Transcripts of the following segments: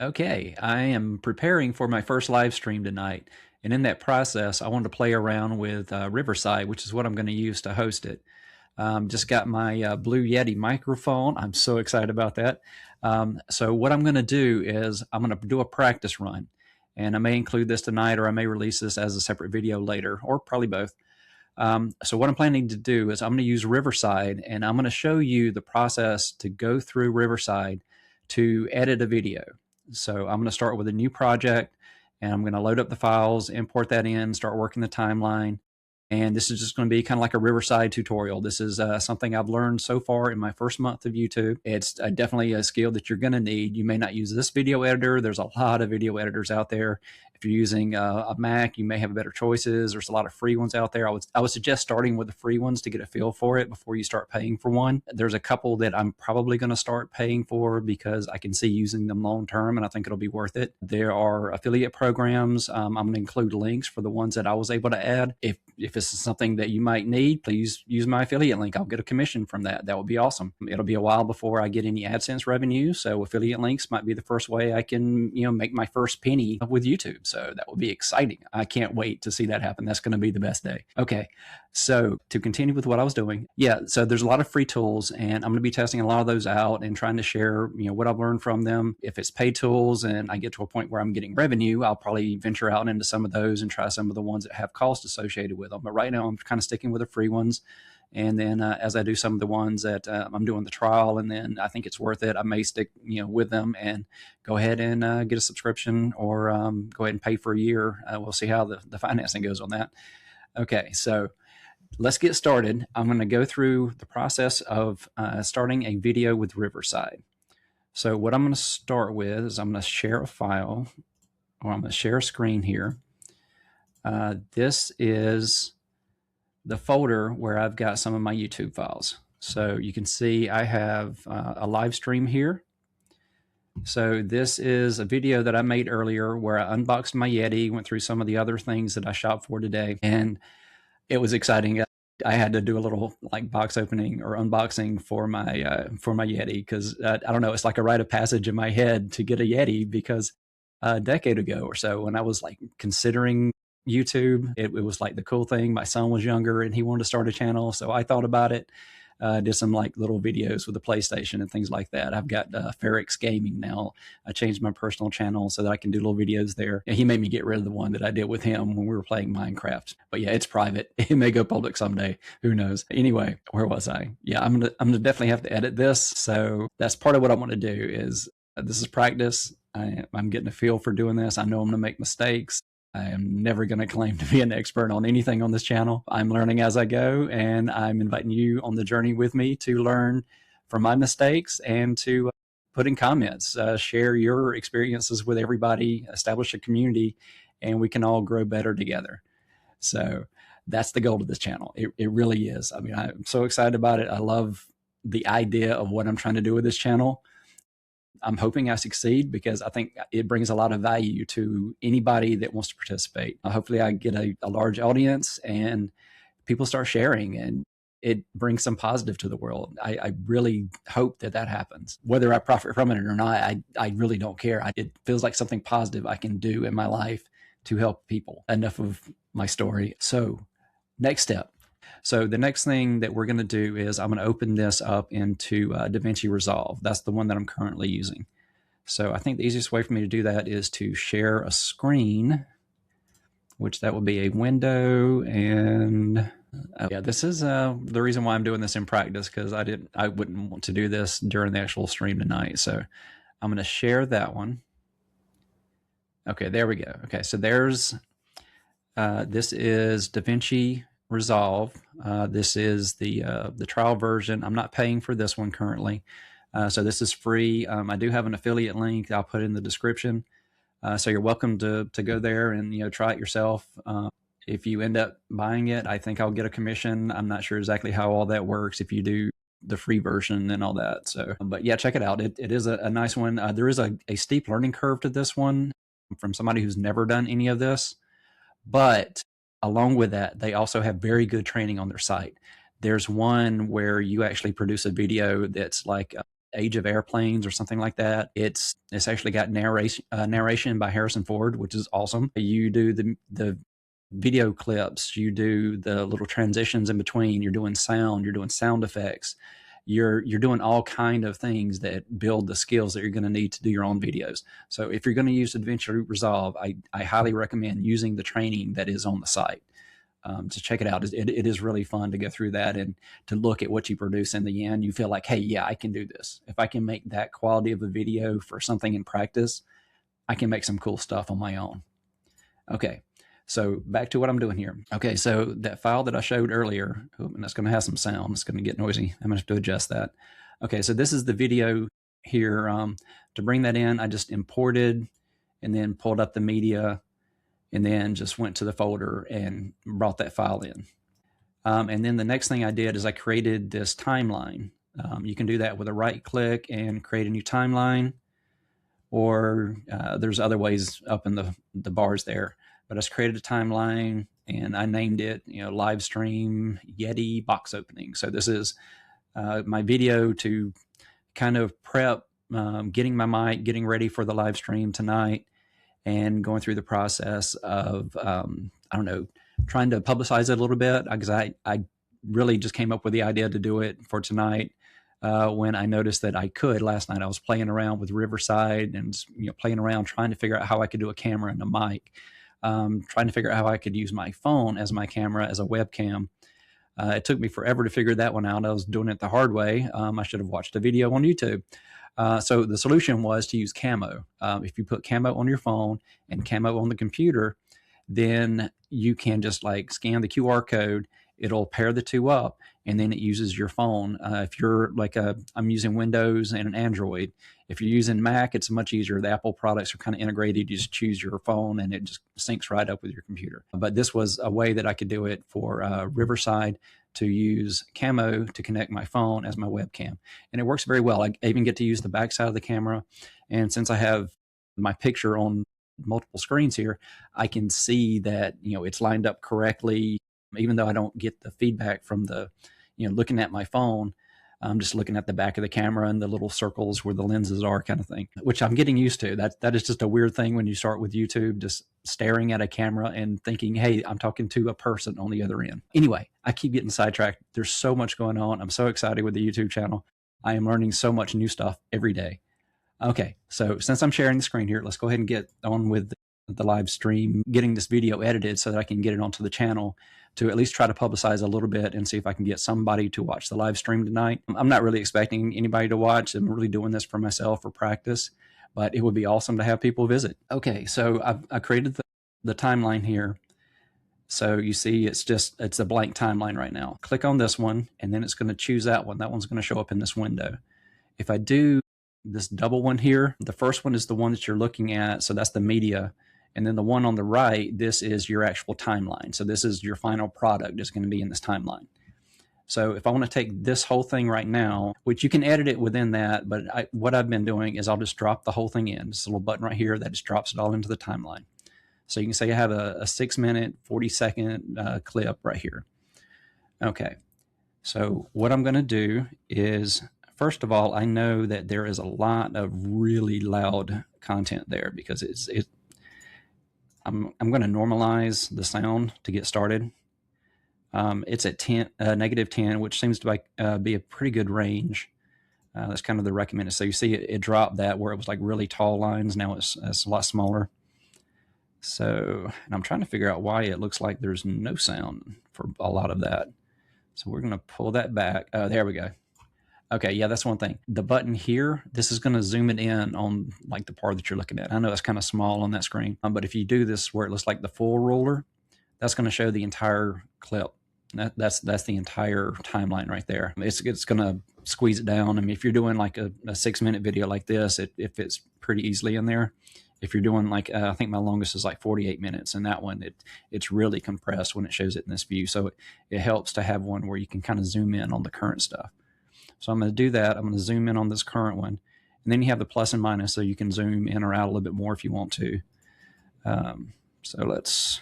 Okay, I am preparing for my first live stream tonight. And in that process, I wanted to play around with Riverside, which is what I'm going to use to host it. Just got my Blue Yeti microphone. I'm so excited about that. So what I'm going to do is I'm going to do a practice run. And I may include this tonight, or I may release this as a separate video later, or probably both. So what I'm planning to do is I'm going to use Riverside, and I'm going to show you the process to go through Riverside to edit a video. So I'm going to start with a new project, and I'm going to load up the files, import that in, start working the timeline. And this is just going to be kind of like a Riverside tutorial. This is something I've learned so far in my first month of YouTube. It's definitely a skill that you're going to need. You may not use this video editor. There's a lot of video editors out there. If you're using a Mac, you may have better choices. There's a lot of free ones out there. I would suggest starting with the free ones to get a feel for it before you start paying for one. There's a couple that I'm probably going to start paying for because I can see using them long term, and I think it'll be worth it. There are affiliate programs. I'm going to include links for the ones that I was able to add. If this is something that you might need, please use my affiliate link. I'll get a commission from that. That would be awesome. It'll be a while before I get any AdSense revenue, so affiliate links might be the first way I can, make my first penny with YouTube. So that would be exciting. I can't wait to see that happen. That's going to be the best day. Okay, so to continue with what I was doing, so there's a lot of free tools, and I'm going to be testing a lot of those out and trying to share, what I've learned from them. If it's paid tools and I get to a point where I'm getting revenue, I'll probably venture out into some of those and try some of the ones that have cost associated with them. But right now, I'm kind of sticking with the free ones. And then as I do some of the ones that I'm doing the trial, and then I think it's worth it, I may stick, with them and go ahead and get a subscription, or go ahead and pay for a year. We'll see how the financing goes on that. Okay, so let's get started. I'm going to go through the process of starting a video with Riverside. So what I'm going to start with is I'm going to share a file, or I'm going to share a screen here. This is the folder where I've got some of my YouTube files. So you can see I have a live stream here. So this is a video that I made earlier where I unboxed my Yeti, went through some of the other things that I shot for today, and it was exciting. I had to do a little like box opening or unboxing for my Yeti, because I don't know, it's like a rite of passage in my head to get a Yeti, because a decade ago or so, when I was like considering YouTube, it was like the cool thing. My son was younger and he wanted to start a channel, so I thought about it. Did some like little videos with the PlayStation and things like that. I've got Ferrex Gaming now. I changed my personal channel so that I can do little videos there. And he made me get rid of the one that I did with him when we were playing Minecraft. But yeah, it's private. It may go public someday. Who knows? Anyway, where was I? Yeah, I'm gonna definitely have to edit this. So that's part of what I want to do. Is this is practice. I'm getting a feel for doing this. I know I'm gonna make mistakes. I am never going to claim to be an expert on anything on this channel. I'm learning as I go, and I'm inviting you on the journey with me to learn from my mistakes and to put in comments, share your experiences with everybody, establish a community, and we can all grow better together. So that's the goal of this channel. It really is. I mean, I'm so excited about it. I love the idea of what I'm trying to do with this channel. I'm hoping I succeed, because I think it brings a lot of value to anybody that wants to participate. Hopefully I get a large audience and people start sharing, and it brings some positive to the world. I really hope that happens. Whether I profit from it or not, I really don't care. It feels like something positive I can do in my life to help people. Enough of my story. So next step. So the next thing that we're going to do is I'm going to open this up into DaVinci Resolve. That's the one that I'm currently using. So I think the easiest way for me to do that is to share a screen, which that would be a window. And yeah, this is the reason why I'm doing this in practice, because I wouldn't want to do this during the actual stream tonight. So I'm going to share that one. Okay, there we go. Okay, so there's this is DaVinci Resolve. This is the trial version. I'm not paying for this one currently. So this is free. I do have an affiliate link I'll put in the description. So you're welcome to go there and try it yourself. If you end up buying it, I think I'll get a commission. I'm not sure exactly how all that works if you do the free version and all that. So, but yeah, check it out. It is a nice one. There is a steep learning curve to this one from somebody who's never done any of this. But along with that, they also have very good training on their site. There's one where you actually produce a video that's like Age of Airplanes or something like that. It's actually got narration by Harrison Ford, which is awesome. You do the video clips, you do the little transitions in between, you're doing sound, you're doing sound effects, you're doing all kind of things that build the skills that you're going to need to do your own videos. So if you're going to use DaVinci Resolve, I highly recommend using the training that is on the site. To check it out. It is really fun to go through that and to look at what you produce in the end. You feel like, hey, yeah, I can do this. If I can make that quality of a video for something in practice, I can make some cool stuff on my own. Okay, so back to what I'm doing here. Okay, so that file that I showed earlier, and that's going to have some sound. It's going to get noisy. I'm going to have to adjust that. Okay, so this is the video here. To bring that in, I just imported and then pulled up the media and then just went to the folder and brought that file in. And then the next thing I did is I created this timeline. You can do that with a right click and create a new timeline, or there's other ways up in the bars there. But I just created a timeline and I named it, live stream Yeti box opening. So this is my video to kind of prep, getting my mic, getting ready for the live stream tonight, and going through the process of, I don't know, trying to publicize it a little bit, because I really just came up with the idea to do it for tonight when I noticed that I could. Last night I was playing around with Riverside and playing around trying to figure out how I could do a camera and a mic, trying to figure out how I could use my phone as my camera, as a webcam. It took me forever to figure that one out. I was doing it the hard way. I should have watched a video on YouTube. So the solution was to use Camo. If you put Camo on your phone and Camo on the computer, then you can just like scan the QR code. It'll pair the two up, and then it uses your phone. If you're like I'm using Windows and an Android. If you're using Mac, it's much easier. The Apple products are kind of integrated. You just choose your phone and it just syncs right up with your computer. But this was a way that I could do it for Riverside, to use Camo to connect my phone as my webcam. And it works very well. I even get to use the back side of the camera. And since I have my picture on multiple screens here, I can see that, it's lined up correctly, even though I don't get the feedback from the, looking at my phone. I'm just looking at the back of the camera and the little circles where the lenses are, kind of thing, which I'm getting used to. That is just a weird thing when you start with YouTube, just staring at a camera and thinking, hey, I'm talking to a person on the other end. Anyway, I keep getting sidetracked. There's so much going on. I'm so excited with the YouTube channel. I am learning so much new stuff every day. Okay, so since I'm sharing the screen here, let's go ahead and get on with the live stream, getting this video edited so that I can get it onto the channel to at least try to publicize a little bit and see if I can get somebody to watch the live stream tonight. I'm not really expecting anybody to watch. I'm really doing this for myself for practice, but it would be awesome to have people visit. Okay, so I created the timeline here. So you see it's a blank timeline right now. Click on this one, and then it's going to choose that one. That one's going to show up in this window. If I do this double one here, the first one is the one that you're looking at. So that's the media. And then the one on the right, this is your actual timeline. So this is your final product is going to be in this timeline. So if I want to take this whole thing right now, which you can edit it within that, but what I've been doing is I'll just drop the whole thing in. This little button right here that just drops it all into the timeline. So you can say I have a 6-minute, 40-second clip right here. Okay. So what I'm going to do is, first of all, I know that there is a lot of really loud content there because I'm going to normalize the sound to get started. It's at -10, which seems to be a pretty good range. That's kind of the recommended. So you see it dropped that where it was like really tall lines. Now it's a lot smaller. So, and I'm trying to figure out why it looks like there's no sound for a lot of that. So we're going to pull that back. There we go. Okay, yeah, that's one thing. The button here, this is going to zoom it in on like the part that you're looking at. I know it's kind of small on that screen, but if you do this where it looks like the full ruler, that's going to show the entire clip. That's the entire timeline right there. It's going to squeeze it down. I mean, if you're doing like a 6-minute video like this, it fits pretty easily in there. If you're doing like, I think my longest is like 48 minutes, and that one, it's really compressed when it shows it in this view. So it helps to have one where you can kind of zoom in on the current stuff. So I'm going to do that. I'm going to zoom in on this current one. And then you have the plus and minus, so you can zoom in or out a little bit more if you want to. So let's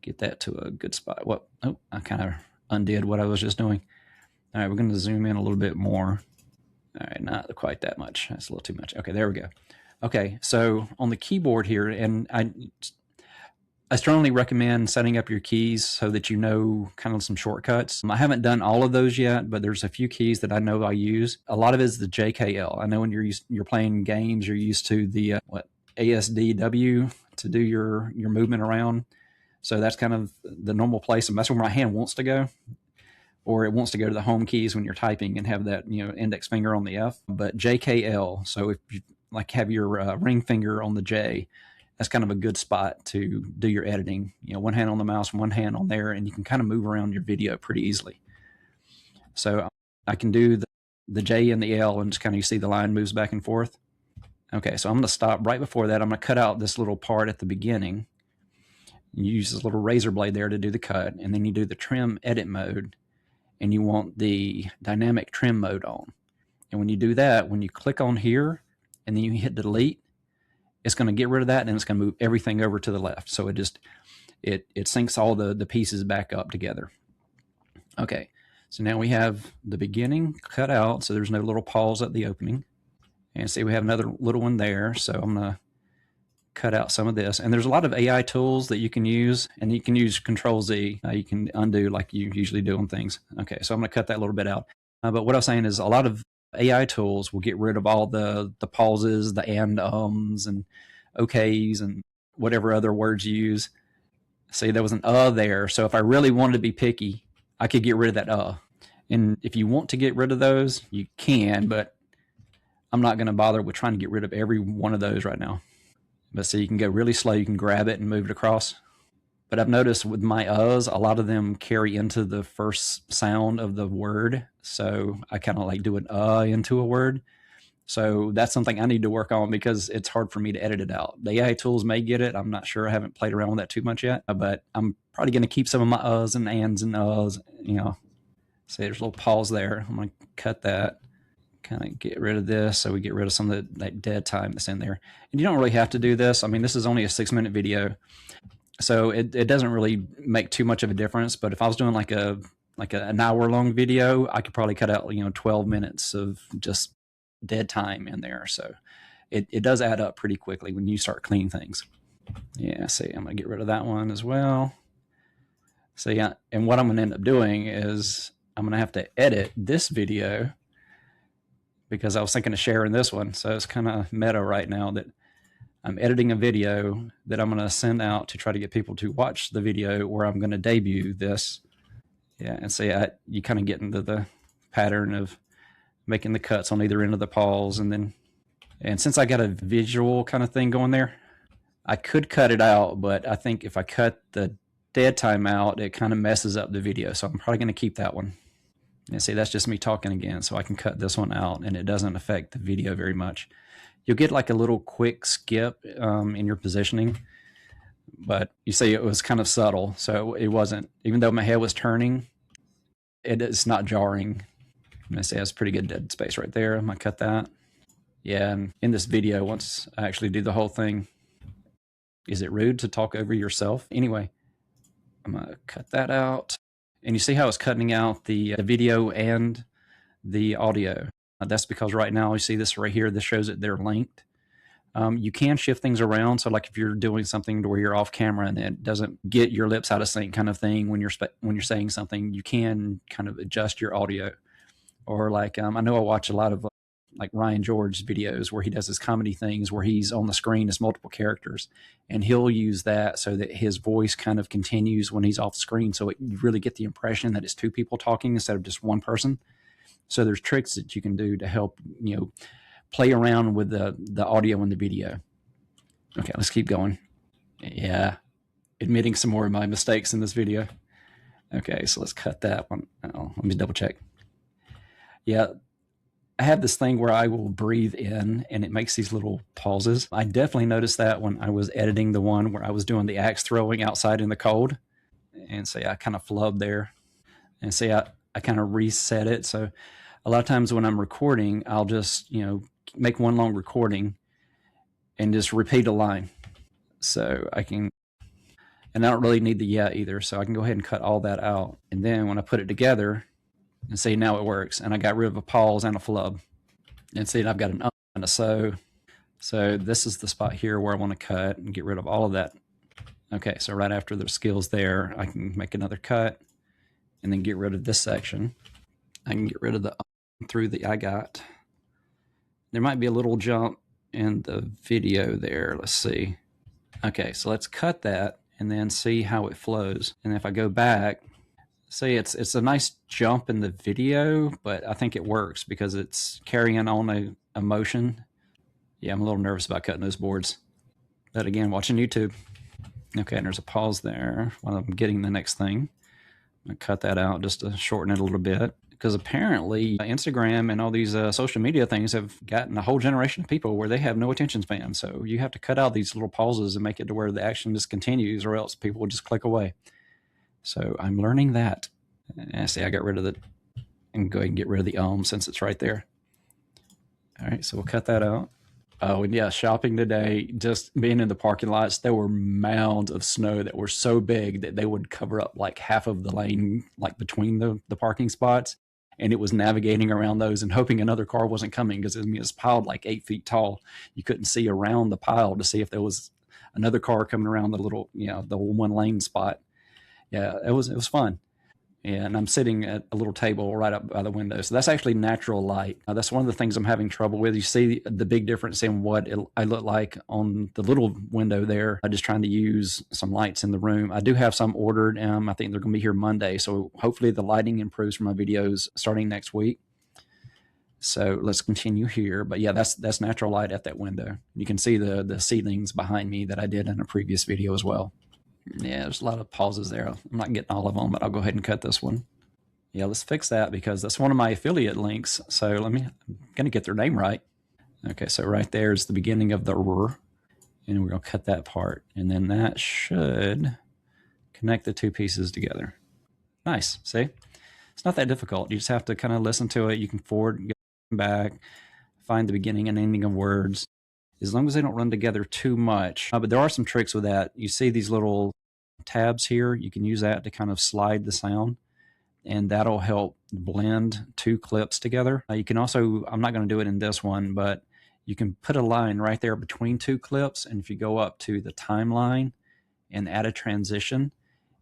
get that to a good spot. I kind of undid what I was just doing. All right, we're going to zoom in a little bit more. All right, not quite that much. That's a little too much. Okay, there we go. Okay, so on the keyboard here, and I strongly recommend setting up your keys so that you know kind of some shortcuts. I haven't done all of those yet, but there's a few keys that I know I use. A lot of it is the JKL. I know when you're playing games, you're used to the ASDW to do your movement around. So that's kind of the normal place, and that's where my hand wants to go. Or it wants to go to the home keys when you're typing and have that index finger on the F. But JKL. So if you like have your ring finger on the J, that's kind of a good spot to do your editing. One hand on the mouse, one hand on there, and you can kind of move around your video pretty easily. So I can do the J and the L, and just kind of you see the line moves back and forth. Okay, so I'm going to stop right before that. I'm going to cut out this little part at the beginning. You use this little razor blade there to do the cut, and then you do the trim edit mode, and you want the dynamic trim mode on. And when you do that, when you click on here and then you hit delete, it's going to get rid of that, and it's going to move everything over to the left. So it syncs all the pieces back up together. Okay, so now we have the beginning cut out, so there's no little pause at the opening. And see, we have another little one there, so I'm going to cut out some of this. And there's a lot of AI tools that you can use, and you can use Control-Z. You can undo like you usually do on things. Okay, so I'm going to cut that little bit out. But what I was saying is a lot of AI tools will get rid of all the pauses, the and, and okays, and whatever other words you use. See, there was an there. So if I really wanted to be picky, I could get rid of that And if you want to get rid of those, you can, but I'm not going to bother with trying to get rid of every one of those right now. But see, you can go really slow. You can grab it and move it across. But I've noticed with my a lot of them carry into the first sound of the word. So I kind of like do an into a word. So that's something I need to work on because it's hard for me to edit it out. The AI tools may get it. I'm not sure. I haven't played around with that too much yet. But I'm probably going to keep some of my and ands and See, there's a little pause there. I'm going to cut that. Kind of get rid of this, so we get rid of some of that dead time that's in there. And you don't really have to do this. I mean, this is only a 6-minute video, so it doesn't really make too much of a difference. But if I was doing like an hour-long video, I could probably cut out 12 minutes of just dead time in there. So it does add up pretty quickly when you start cleaning things. Yeah, see, I'm gonna get rid of that one as well. So yeah, and what I'm gonna end up doing is I'm gonna have to edit this video, because I was thinking of sharing this one. So it's kind of meta right now that I'm editing a video that I'm going to send out to try to get people to watch the video where I'm going to debut this. Yeah, and see, you kind of get into the pattern of making the cuts on either end of the pause. And since I got a visual kind of thing going there, I could cut it out, but I think if I cut the dead time out, it kind of messes up the video. So I'm probably going to keep that one. And see, that's just me talking again, so I can cut this one out, and it doesn't affect the video very much. You'll get like a little quick skip in your positioning, but you see it was kind of subtle, so it wasn't, even though my head was turning, it's not jarring. I'm gonna say that's pretty good dead space right there. I'm gonna cut that. Yeah, and in this video, once I actually do the whole thing, is it rude to talk over yourself? Anyway, I'm gonna cut that out. And you see how it's cutting out the video and the audio. That's because right now you see this right here. This shows that they're linked. You can shift things around. So like if you're doing something to where you're off camera and it doesn't get your lips out of sync kind of thing when you're saying something, you can kind of adjust your audio. Or like I know I watch a lot of like Ryan George's videos where he does his comedy things where he's on the screen as multiple characters, and he'll use that so that his voice kind of continues when he's off screen. So you really get the impression that it's two people talking instead of just one person. So there's tricks that you can do to help, play around with the audio and the video. Okay, let's keep going. Yeah, admitting some more of my mistakes in this video. Okay, so let's cut that one. Let me double check. Yeah, I have this thing where I will breathe in and it makes these little pauses. I definitely noticed that when I was editing the one where I was doing the axe throwing outside in the cold. And so I kind of flubbed there. And see, I kind of reset it. So a lot of times when I'm recording, I'll just, make one long recording and just repeat a line. So I can, and I don't really need the yeah either. So I can go ahead and cut all that out. And then when I put it together, and see, now it works. And I got rid of a pause and a flub. And see, I've got an and a so. So this is the spot here where I want to cut and get rid of all of that. Okay, so right after the skills there, I can make another cut and then get rid of this section. I can get rid of the through the I got. There might be a little jump in the video there. Let's see. Okay, so let's cut that and then see how it flows. And if I go back, see it's a nice jump in the video, but I think it works because it's carrying on a motion. Yeah, I'm a little nervous about cutting those boards. But again, watching YouTube. Okay, and there's a pause there while I'm getting the next thing. I'm gonna cut that out just to shorten it a little bit, because apparently Instagram and all these social media things have gotten a whole generation of people where they have no attention span. So you have to cut out these little pauses and make it to where the action just continues, or else people will just click away. So I'm learning that. And see, I got rid of the, and go ahead and get rid of the since it's right there. All right, so we'll cut that out. Oh, and yeah, shopping today, just being in the parking lots, there were mounds of snow that were so big that they would cover up like half of the lane, like between the parking spots. And it was navigating around those and hoping another car wasn't coming, because it was piled like 8 feet tall. You couldn't see around the pile to see if there was another car coming around the little, the one lane spot. Yeah, it was fun. And I'm sitting at a little table right up by the window. So that's actually natural light. That's one of the things I'm having trouble with. You see the big difference in what I look like on the little window there. I'm just trying to use some lights in the room. I do have some ordered. I think they're going to be here Monday. So hopefully the lighting improves for my videos starting next week. So let's continue here. But yeah, that's natural light at that window. You can see the ceilings behind me that I did in a previous video as well. Yeah, there's a lot of pauses there. I'm not getting all of them, but I'll go ahead and cut this one. Yeah, let's fix that because that's one of my affiliate links. So I'm going to get their name right. Okay, so right there is the beginning of the R, and we're going to cut that part. And then that should connect the two pieces together. Nice, see? It's not that difficult. You just have to kind of listen to it. You can forward and go back, find the beginning and ending of words, as long as they don't run together too much. But there are some tricks with that. You see these little tabs here. You can use that to kind of slide the sound, and that'll help blend two clips together. You can also, I'm not going to do it in this one, but you can put a line right there between two clips, and if you go up to the timeline and add a transition,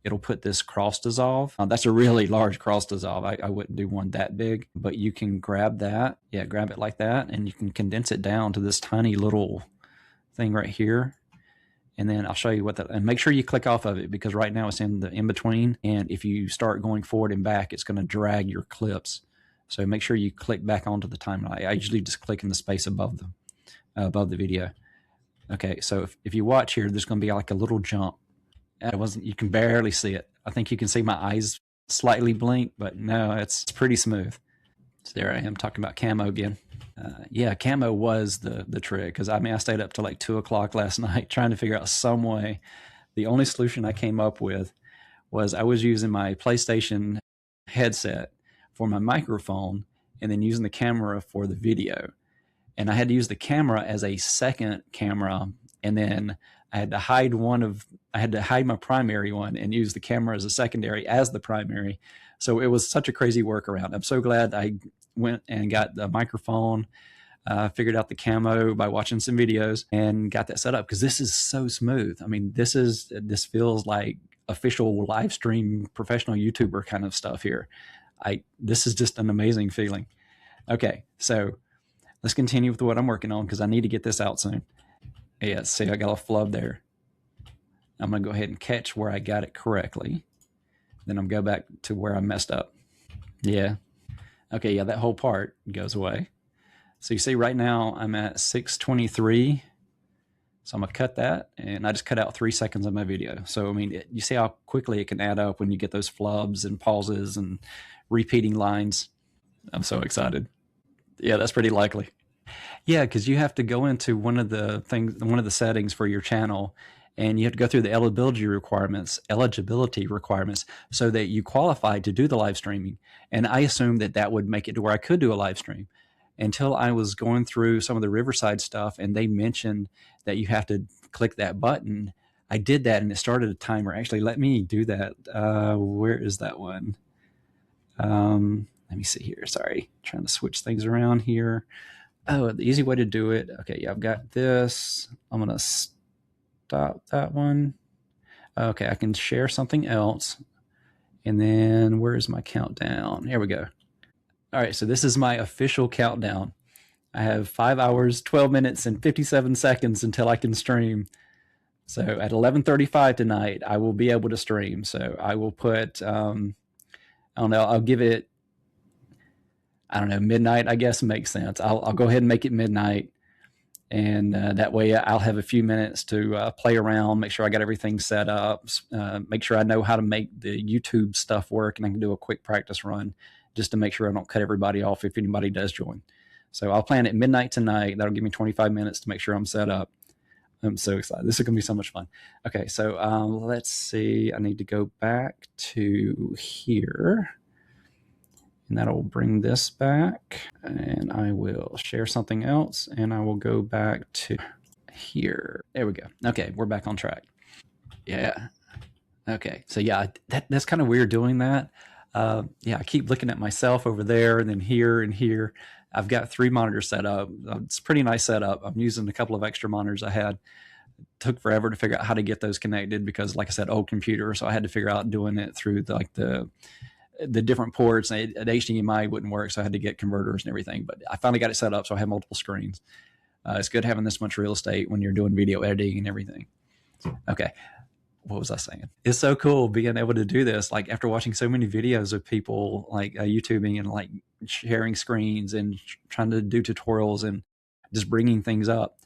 it'll put this cross dissolve. That's a really large cross dissolve. I wouldn't do one that big, but you can grab that. Yeah, grab it like that, and you can condense it down to this tiny little thing right here. And then I'll show you what that, and make sure you click off of it, because right now it's in the in-between. And if you start going forward and back, it's going to drag your clips. So make sure you click back onto the timeline. I usually just click in the space above the video. Okay, so if you watch here, there's going to be like a little jump. You can barely see it. I think you can see my eyes slightly blink, but no, it's pretty smooth. So there I am talking about camo again. Yeah, camo was the trick, because I stayed up till like 2 o'clock last night trying to figure out some way. The only solution I came up with was I was using my PlayStation headset for my microphone and then using the camera for the video. And I had to use the camera as a second camera, and then I had to hide my primary one and use the camera as a secondary as the primary. So it was such a crazy workaround. I'm so glad I went and got the microphone, figured out the camo by watching some videos, and got that set up, because this is so smooth. I mean, this feels like official live stream professional YouTuber kind of stuff here. This is just an amazing feeling. Okay, so let's continue with what I'm working on, because I need to get this out soon. Yeah, see, I got a flub there. I'm going to go ahead and catch where I got it correctly. Then I'm going to go back to where I messed up. Yeah. Okay, yeah, that whole part goes away. So you see right now I'm at 6:23. So I'm going to cut that, and I just cut out 3 seconds of my video. So, I mean, you see how quickly it can add up when you get those flubs and pauses and repeating lines. I'm so excited. Yeah, that's pretty likely. Yeah, because you have to go into one of the settings for your channel, and you have to go through the eligibility requirements so that you qualify to do the live streaming. And I assumed that would make it to where I could do a live stream, until I was going through some of the Riverside stuff, and they mentioned that you have to click that button. I did that, and it started a timer. Actually, let me do that. Where is that one? Let me see here. Sorry, trying to switch things around here. Oh, the easy way to do it. Okay, yeah, I've got this. I'm going to stop that one. Okay, I can share something else. And then where's my countdown? Here we go. All right, so this is my official countdown. I have 5 hours, 12 minutes, and 57 seconds until I can stream. So at 11:35 tonight, I will be able to stream. So I will put, I don't know, I'll give it, I don't know, midnight, I guess makes sense. I'll go ahead and make it midnight. And that way I'll have a few minutes to play around, make sure I got everything set up, make sure I know how to make the YouTube stuff work, and I can do a quick practice run just to make sure I don't cut everybody off if anybody does join. So I'll plan at midnight tonight. That'll give me 25 minutes to make sure I'm set up. I'm so excited. This is going to be so much fun. Okay, so let's see. I need to go back to here. And that'll bring this back. And I will share something else. And I will go back to here. There we go. Okay, we're back on track. Yeah. Okay, so yeah, that's kind of weird doing that. Yeah, I keep looking at myself over there and then here and here. I've got 3 monitors set up. It's a pretty nice setup. I'm using a couple of extra monitors I had. It took forever to figure out how to get those connected because, like I said, old computer. So I had to figure out doing it through the different ports. And HDMI wouldn't work, so I had to get converters and everything. But I finally got it set up, so I have multiple screens. It's good having this much real estate when you're doing video editing and everything. Okay. What was I saying? It's so cool being able to do this. Like after watching so many videos of people like YouTubing and like sharing screens and trying to do tutorials and just bringing things up,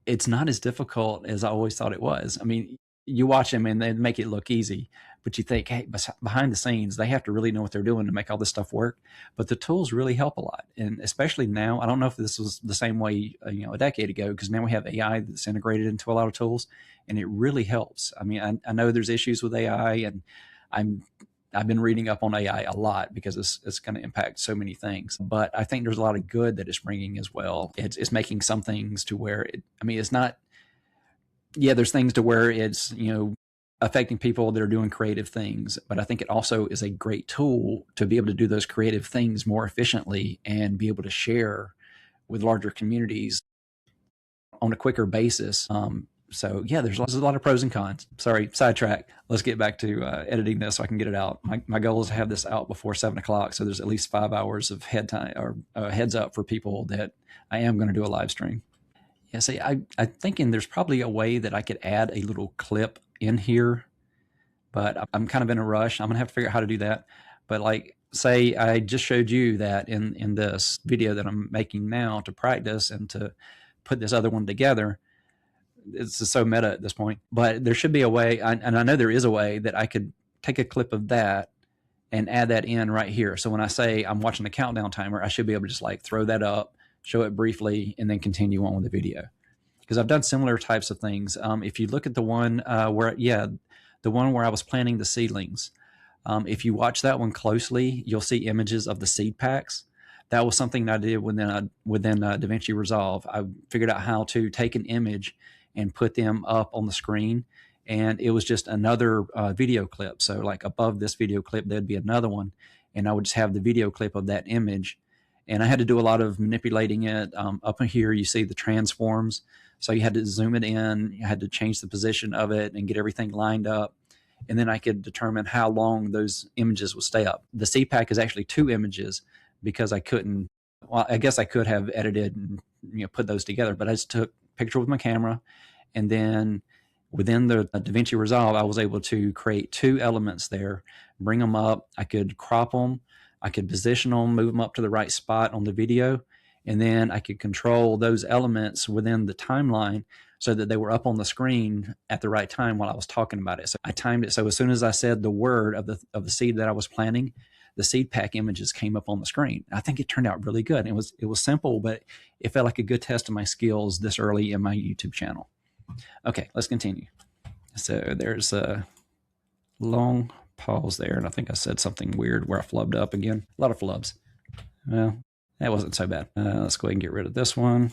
it's not as difficult as I always thought it was. I mean, you watch them and they make it look easy, but you think, hey, behind the scenes, they have to really know what they're doing to make all this stuff work. But the tools really help a lot. And especially now, I don't know if this was the same way, a decade ago, because now we have AI that's integrated into a lot of tools and it really helps. I mean, I know there's issues with AI and I've been reading up on AI a lot because it's going to impact so many things. But I think there's a lot of good that it's bringing as well. It's making some things to where it's not. Yeah, there's things to where it's affecting people that are doing creative things, but I think it also is a great tool to be able to do those creative things more efficiently and be able to share with larger communities on a quicker basis. So yeah, there's a lot of pros and cons. Sorry, sidetrack. Let's get back to editing this so I can get it out. My goal is to have this out before 7 o'clock, so there's at least 5 hours of head time or heads up for people that I am going to do a live stream. Yeah, see, I'm thinking there's probably a way that I could add a little clip in here, but I'm kind of in a rush. I'm gonna have to figure out how to do that. But like, say I just showed you that in this video that I'm making now to practice and to put this other one together. It's just so meta at this point, but there should be a way, and I know there is a way that I could take a clip of that and add that in right here. So when I say I'm watching the countdown timer, I should be able to just like throw that up, show it briefly, and then continue on with the video. Because I've done similar types of things. If you look at the one the one where I was planting the seedlings, if you watch that one closely, you'll see images of the seed packs. That was something that I did within DaVinci Resolve. I figured out how to take an image and put them up on the screen, and it was just another video clip. So like above this video clip, there'd be another one, and I would just have the video clip of that image. And I had to do a lot of manipulating it. Up in here, you see the transforms. So you had to zoom it in, you had to change the position of it and get everything lined up. And then I could determine how long those images would stay up. The seed pack is actually 2 images because I couldn't, well, I guess I could have edited and put those together, but I just took a picture with my camera. And then within the DaVinci Resolve, I was able to create 2 elements there, bring them up. I could crop them. I could position them, move them up to the right spot on the video. And then I could control those elements within the timeline so that they were up on the screen at the right time while I was talking about it. So I timed it so as soon as I said the word of the seed that I was planting, the seed pack images came up on the screen. I think it turned out really good. It was simple, but it felt like a good test of my skills this early in my YouTube channel. Okay, let's continue. So there's a long pause there, and I think I said something weird where I flubbed up again. A lot of flubs. Well, that wasn't so bad. Let's go ahead and get rid of this one.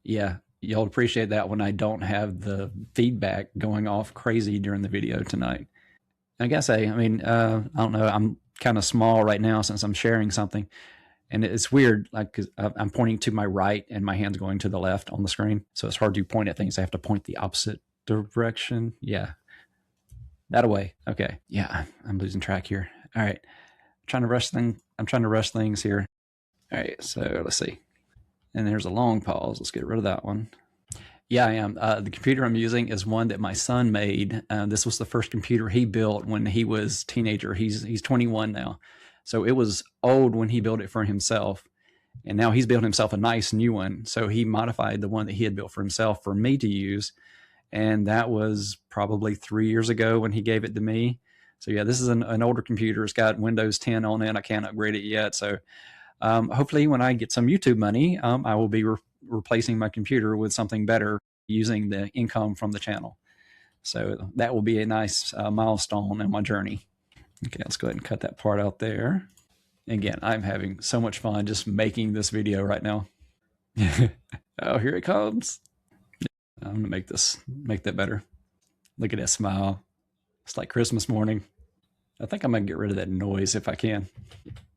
Yeah, you'll appreciate that when I don't have the feedback going off crazy during the video tonight. I guess I don't know, I'm kind of small right now since I'm sharing something. And it's weird, like, cause I'm pointing to my right and my hand's going to the left on the screen. So it's hard to point at things. I have to point the opposite direction. Yeah. That away. Okay. Yeah. I'm losing track here. All right. I'm trying to rush things here. All right. So let's see. And there's a long pause. Let's get rid of that one. Yeah, I am. The computer I'm using is one that my son made. This was the first computer he built when he was a teenager. He's 21 now. So it was old when he built it for himself. And now he's built himself a nice new one. So he modified the one that he had built for himself for me to use. And that was probably 3 years ago when he gave it to me. So yeah, this is an older computer. It's got Windows 10 on it. I can't upgrade it yet. So hopefully when I get some YouTube money, I will be replacing my computer with something better using the income from the channel. So that will be a nice milestone in my journey. Okay, let's go ahead and cut that part out there. Again, I'm having so much fun just making this video right now. Oh, here it comes. I'm gonna make that better. Look at that smile. It's like Christmas morning. I think I'm gonna get rid of that noise if I can.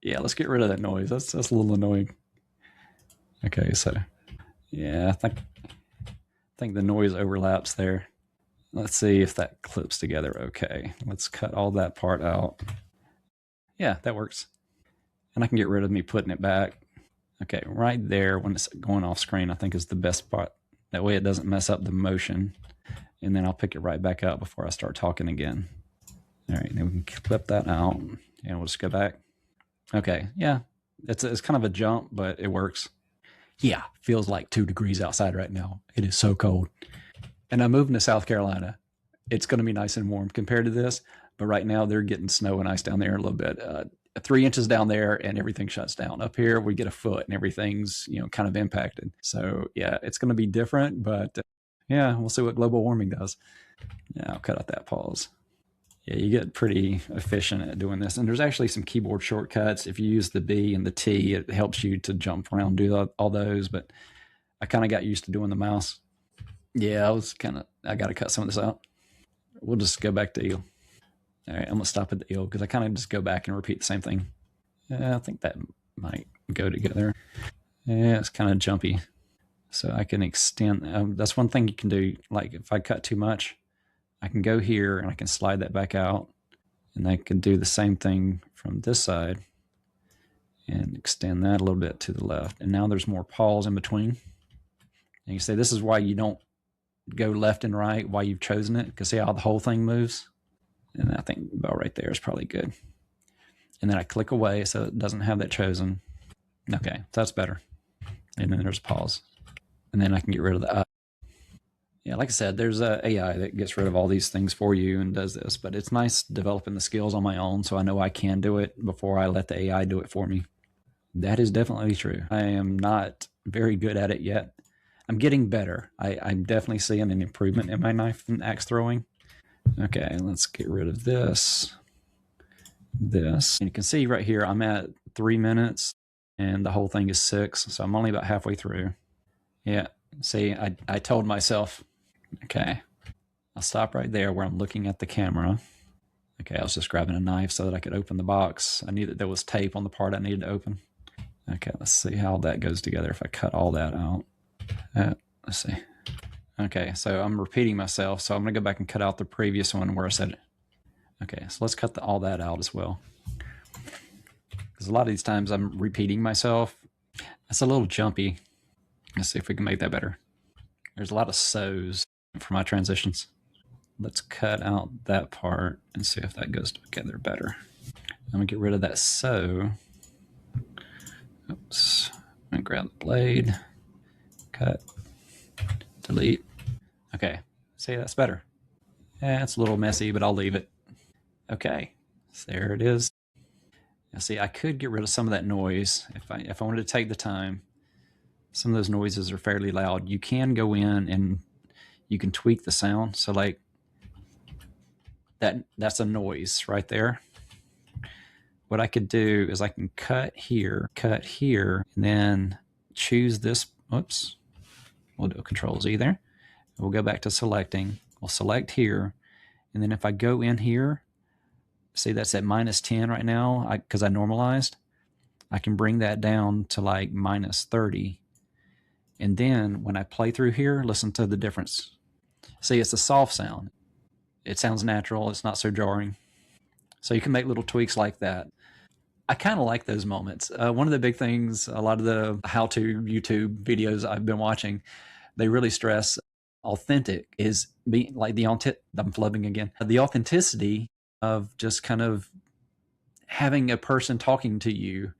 Yeah, let's get rid of that noise. That's a little annoying. Okay, so yeah, I think the noise overlaps there. Let's see if that clips together okay. Let's cut all that part out. Yeah, that works. And I can get rid of me putting it back. Okay, right there when it's going off screen, I think is the best part. That way it doesn't mess up the motion. And then I'll pick it right back up before I start talking again. All right, then we can clip that out and we'll just go back. Okay, yeah, it's kind of a jump, but it works. Yeah, feels like 2 degrees outside right now. It is so cold. And I'm moving to South Carolina. It's going to be nice and warm compared to this, but right now they're getting snow and ice down there a little bit. 3 inches down there and everything shuts down. Up here we get a foot and everything's kind of impacted. So yeah, it's going to be different, but yeah, we'll see what global warming does. Yeah, I'll cut out that pause. Yeah, you get pretty efficient at doing this. And there's actually some keyboard shortcuts. If you use the B and the T, it helps you to jump around and do all those. But I kind of got used to doing the mouse. Yeah, I got to cut some of this out. We'll just go back to eel. All right, I'm going to stop at the eel because I kind of just go back and repeat the same thing. Yeah, I think that might go together. Yeah, it's kind of jumpy. So I can extend. That's one thing you can do. Like if I cut too much, I can go here and I can slide that back out. And I can do the same thing from this side and extend that a little bit to the left. And now there's more pause in between. And you say this is why you don't go left and right, why you've chosen it, because see how the whole thing moves? And I think about right there is probably good. And then I click away so it doesn't have that chosen. Okay, that's better. And then there's a pause. And then I can get rid of the yeah, like I said, there's a AI that gets rid of all these things for you and does this, but it's nice developing the skills on my own so I know I can do it before I let the AI do it for me. That is definitely true. I am not very good at it yet. I'm getting better. I'm definitely seeing an improvement in my knife and axe throwing. Okay, let's get rid of this. And you can see right here, I'm at 3 minutes and the whole thing is 6. So I'm only about halfway through. Yeah, see, I told myself, okay, I'll stop right there where I'm looking at the camera. Okay, I was just grabbing a knife so that I could open the box. I knew that there was tape on the part I needed to open. Okay, let's see how that goes together if I cut all that out. Let's see. Okay, so I'm repeating myself, so I'm going to go back and cut out the previous one where I said it. Okay, so let's cut all that out as well. Because a lot of these times I'm repeating myself. That's a little jumpy. Let's see if we can make that better. There's a lot of so's for my transitions. Let's cut out that part and see if that goes together better. I'm going to get rid of that so. Oops. I'm going to grab the blade. Cut. Delete. Okay, see, that's better. Yeah, it's a little messy, but I'll leave it. Okay, so there it is. Now see, I could get rid of some of that noise if I wanted to take the time. Some of those noises are fairly loud. You can go in and you can tweak the sound. So like that's a noise right there. What I could do is I can cut here, and then choose this. Oops. We'll do a Control-Z there. We'll go back to selecting. We'll select here. And then if I go in here, see that's at -10 right now because I normalized. I can bring that down to like -30. And then when I play through here, listen to the difference. See, it's a soft sound. It sounds natural. It's not so jarring. So you can make little tweaks like that. I kind of like those moments. One of the big things, a lot of the how-to YouTube videos I've been watching, they really stress authentic is being like I'm flubbing again. The authenticity of just kind of having a person talking to you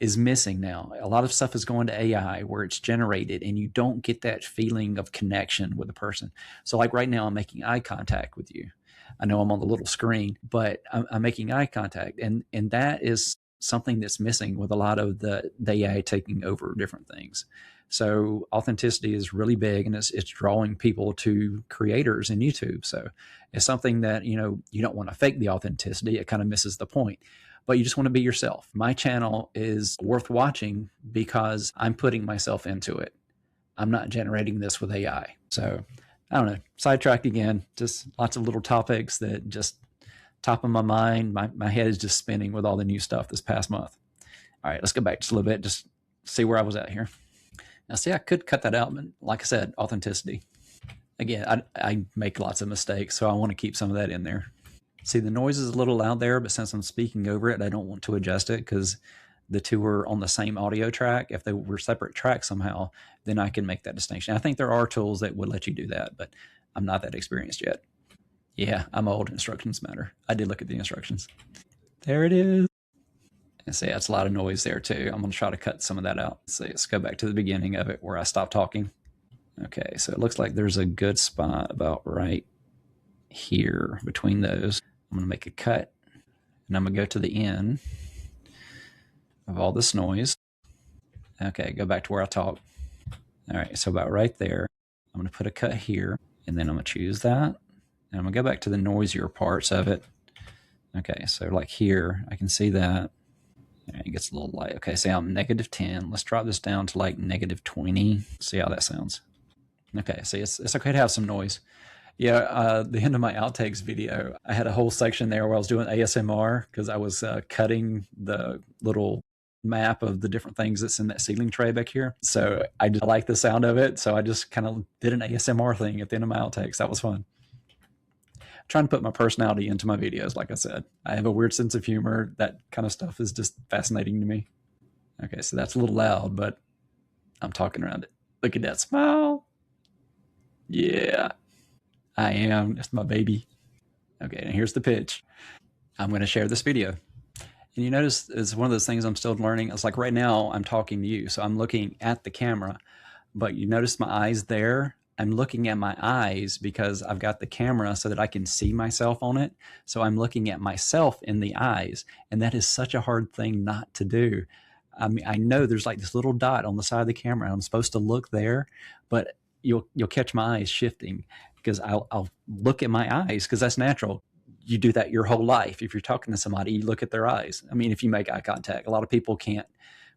is missing now. A lot of stuff is going to AI where it's generated and you don't get that feeling of connection with a person. So like right now I'm making eye contact with you. I know I'm on the little screen, but I'm making eye contact, and that is something that's missing with a lot of the AI taking over different things. So authenticity is really big, and it's drawing people to creators in YouTube. So it's something that, you don't want to fake the authenticity. It kind of misses the point, but you just want to be yourself. My channel is worth watching because I'm putting myself into it. I'm not generating this with AI. So I don't know, sidetracked again, just lots of little topics that just top of my mind. My head is just spinning with all the new stuff this past month. All right, let's go back just a little bit, just see where I was at here. Now, see, I could cut that out, but like I said, authenticity. Again, I make lots of mistakes, so I want to keep some of that in there. See, the noise is a little loud there, but since I'm speaking over it, I don't want to adjust it because the two are on the same audio track. If they were separate tracks somehow, then I can make that distinction. I think there are tools that would let you do that, but I'm not that experienced yet. Yeah, I'm old. Instructions matter. I did look at the instructions. There it is. And see, that's a lot of noise there too. I'm going to try to cut some of that out. So let's go back to the beginning of it where I stopped talking. Okay, so it looks like there's a good spot about right here between those. I'm going to make a cut, and I'm going to go to the end of all this noise. Okay, go back to where I talked. All right, so about right there, I'm going to put a cut here, and then I'm going to choose that. And I'm going to go back to the noisier parts of it. Okay, so like here, I can see that. It gets a little light. Okay, say I'm -10. Let's drop this down to like -20. See how that sounds. Okay, see, it's okay to have some noise. Yeah, the end of my outtakes video, I had a whole section there where I was doing ASMR because I was cutting the little map of the different things that's in that ceiling tray back here. So I just like the sound of it. So I just kind of did an ASMR thing at the end of my outtakes. That was fun. Trying to put my personality into my videos. Like I said, I have a weird sense of humor. That kind of stuff is just fascinating to me. Okay, so that's a little loud, but I'm talking around it. Look at that smile. Yeah, I am. That's my baby. Okay, and here's the pitch. I'm going to share this video. And you notice it's one of those things I'm still learning. It's like right now I'm talking to you, so I'm looking at the camera, but you notice my eyes there. I'm looking at my eyes because I've got the camera so that I can see myself on it. So I'm looking at myself in the eyes, and that is such a hard thing not to do. I mean, I know there's like this little dot on the side of the camera. I'm supposed to look there, but you'll catch my eyes shifting because I'll look at my eyes because that's natural. You do that your whole life. If you're talking to somebody, you look at their eyes. I mean, if you make eye contact, a lot of people can't,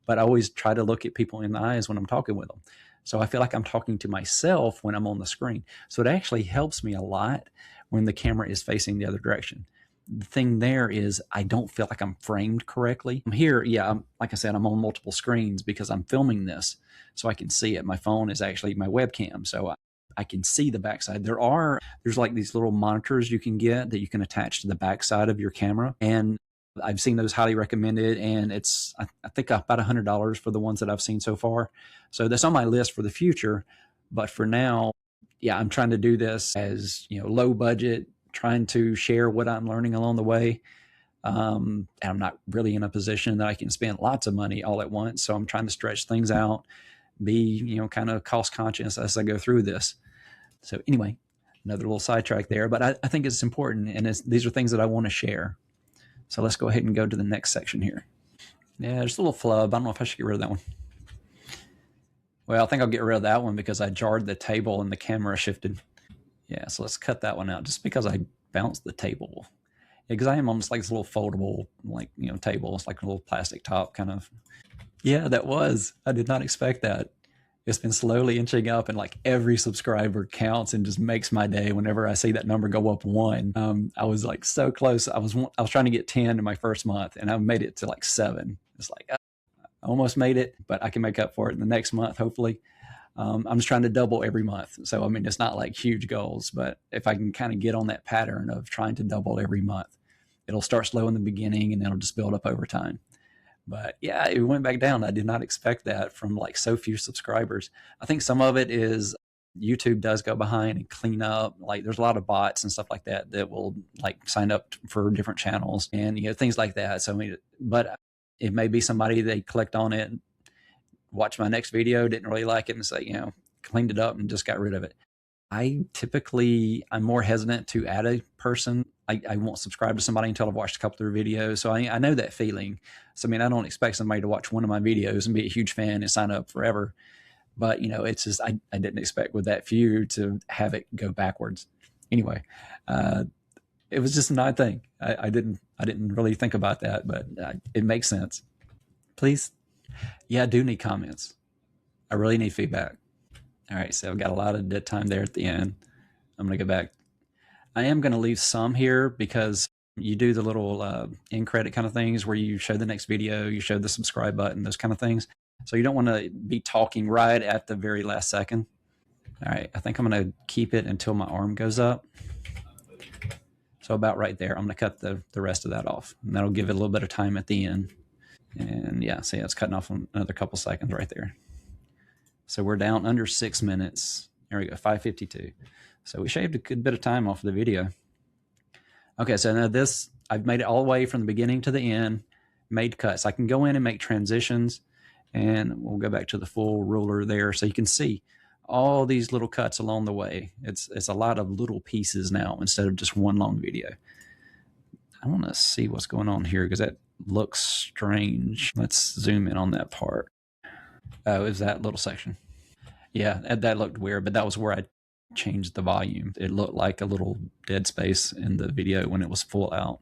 but I always try to look at people in the eyes when I'm talking with them. So I feel like I'm talking to myself when I'm on the screen. So it actually helps me a lot when the camera is facing the other direction. The thing there is I don't feel like I'm framed correctly. I'm here, yeah, like I said, I'm on multiple screens because I'm filming this so I can see it. My phone is actually my webcam, so I can see the backside. There's like these little monitors you can get that you can attach to the backside of your camera, and I've seen those highly recommended, and it's I think about $100 for the ones that I've seen so far. So that's on my list for the future. But for now, yeah, I'm trying to do this as low budget, trying to share what I'm learning along the way. And I'm not really in a position that I can spend lots of money all at once. So I'm trying to stretch things out, be kind of cost conscious as I go through this. So anyway, another little sidetrack there, but I think it's important, and these are things that I want to share. So let's go ahead and go to the next section here. Yeah, there's a little flub. I don't know if I should get rid of that one. Well, I think I'll get rid of that one because I jarred the table and the camera shifted. Yeah, so let's cut that one out just because I bounced the table. Because I am on this like this little foldable table. It's like a little plastic top kind of. Yeah, that was. I did not expect that. It's been slowly inching up, and like every subscriber counts and just makes my day whenever I see that number go up 1. I was like so close. I was trying to get 10 in my first month, and I made it to like 7. It's like, I almost made it, but I can make up for it in the next month, hopefully. I'm just trying to double every month. So, I mean, it's not like huge goals, but if I can kind of get on that pattern of trying to double every month, it'll start slow in the beginning and then it'll just build up over time. But yeah, it went back down. I did not expect that from like so few subscribers. I think some of it is YouTube does go behind and clean up. Like there's a lot of bots and stuff like that that will like sign up for different channels and, you know, things like that. So, I mean, but it may be somebody, they clicked on it, watched my next video, didn't really like it, and say, you know, cleaned it up and just got rid of it. I'm more hesitant to add a person. I won't subscribe to somebody until I've watched a couple of their videos. So I know that feeling. So, I mean, I don't expect somebody to watch one of my videos and be a huge fan and sign up forever. But, you know, it's just, I didn't expect with that few to have it go backwards. Anyway, it was just an odd thing. I didn't really think about that, but it makes sense. Please. Yeah, I do need comments. I really need feedback. All right, so I've got a lot of dead time there at the end. I'm going to go back. I am going to leave some here because you do the little end credit kind of things where you show the next video, you show the subscribe button, those kind of things. So you don't want to be talking right at the very last second. All right, I think I'm going to keep it until my arm goes up. So about right there, I'm going to cut the rest of that off. And that'll give it a little bit of time at the end. And yeah, see, it's cutting off another couple seconds right there. So we're down under 6 minutes. There we go, 5:52. So we shaved a good bit of time off the video. Okay, so now this, I've made it all the way from the beginning to the end, made cuts. I can go in and make transitions, and we'll go back to the full ruler there so you can see all these little cuts along the way. It's a lot of little pieces now instead of just one long video. I want to see what's going on here because that looks strange. Let's zoom in on that part. Oh, is that little section? Yeah, that looked weird, but that was where I changed the volume. It looked like a little dead space in the video when it was full out.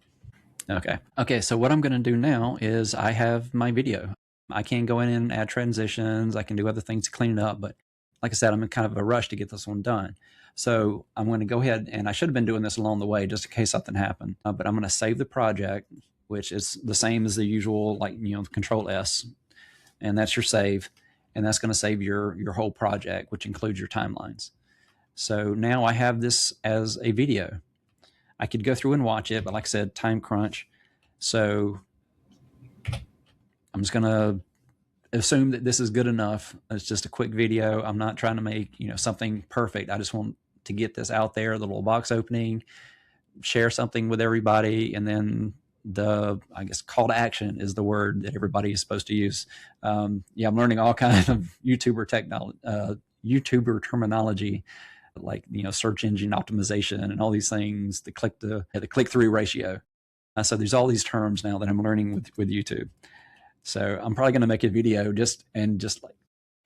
Okay, so what I'm going to do now is I have my video. I can go in and add transitions. I can do other things to clean it up, but like I said, I'm in kind of a rush to get this one done. So I'm going to go ahead, and I should have been doing this along the way just in case something happened, but I'm going to save the project, which is the same as the usual, like, you know, Control S, and that's your save. And that's going to save your whole project, which includes your timelines. So now I have this as a video. I could go through and watch it, but like I said, time crunch. So I'm just going to assume that this is good enough. It's just a quick video. I'm not trying to make, you know, something perfect. I just want to get this out there, the little box opening, share something with everybody, and then I guess call to action is the word that everybody is supposed to use. Yeah, I'm learning all kinds of YouTuber terminology, like, you know, search engine optimization and all these things, the click-through ratio. So there's all these terms now that I'm learning with YouTube. So I'm probably going to make a video just like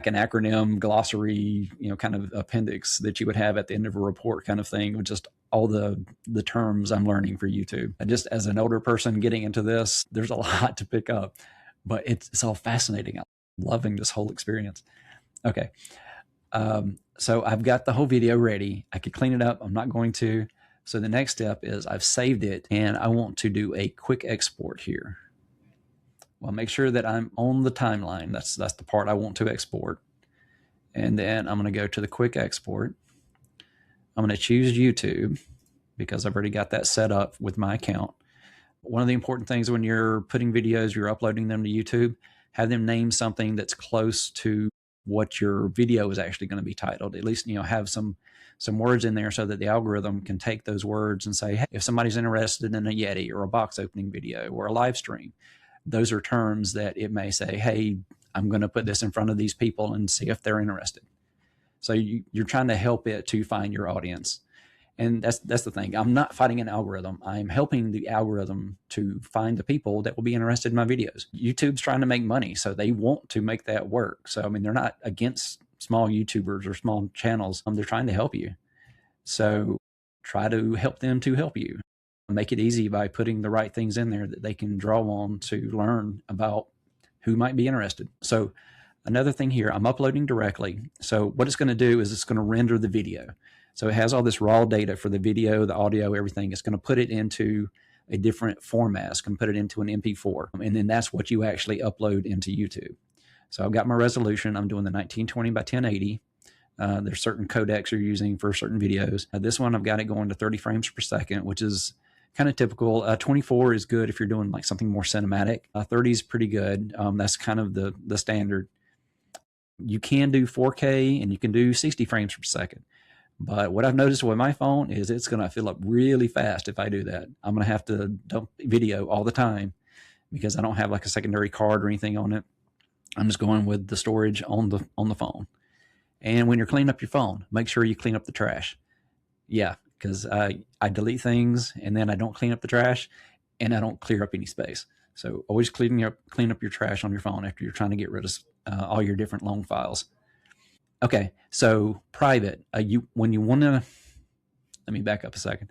an acronym glossary, you know, kind of appendix that you would have at the end of a report kind of thing, with just all the terms I'm learning for YouTube. And just as an older person getting into this, there's a lot to pick up, but it's all fascinating. I'm loving this whole experience. Okay. So I've got the whole video ready. I could clean it up. I'm not going to. So the next step is I've saved it and I want to do a quick export here. Well, make sure that I'm on the timeline. That's the part I want to export. And then I'm going to go to the quick export. I'm going to choose YouTube because I've already got that set up with my account. One of the important things when you're putting videos, you're uploading them to YouTube, have them name something that's close to what your video is actually going to be titled. At least, you know, have some words in there so that the algorithm can take those words and say, hey, if somebody's interested in a Yeti or a box opening video or a live stream, those are terms that it may say, hey, I'm going to put this in front of these people and see if they're interested. So you're trying to help it to find your audience. And that's the thing. I'm not fighting an algorithm. I'm helping the algorithm to find the people that will be interested in my videos. YouTube's trying to make money, so they want to make that work. So, I mean, they're not against small YouTubers or small channels. They're trying to help you. So try to help them to help you. Make it easy by putting the right things in there that they can draw on to learn about who might be interested. So another thing here, I'm uploading directly. So what it's going to do is it's going to render the video. So it has all this raw data for the video, the audio, everything. It's going to put it into a different format. It's going to put it into an MP4, and then that's what you actually upload into YouTube. So I've got my resolution. I'm doing the 1920 by 1080. There's certain codecs you're using for certain videos. This one, I've got it going to 30 frames per second, which is kind of typical. 24 is good if you're doing like something more cinematic. 30 is pretty good. That's kind of the standard. You can do 4K and you can do 60 frames per second. But what I've noticed with my phone is it's going to fill up really fast if I do that. I'm going to have to dump video all the time because I don't have like a secondary card or anything on it. I'm just going with the storage on the phone. And when you're cleaning up your phone, make sure you clean up the trash. Yeah, because I delete things and then I don't clean up the trash and I don't clear up any space. So always clean up your trash on your phone after you're trying to get rid of all your different long files. Okay, so private. When you want to, let me back up a second.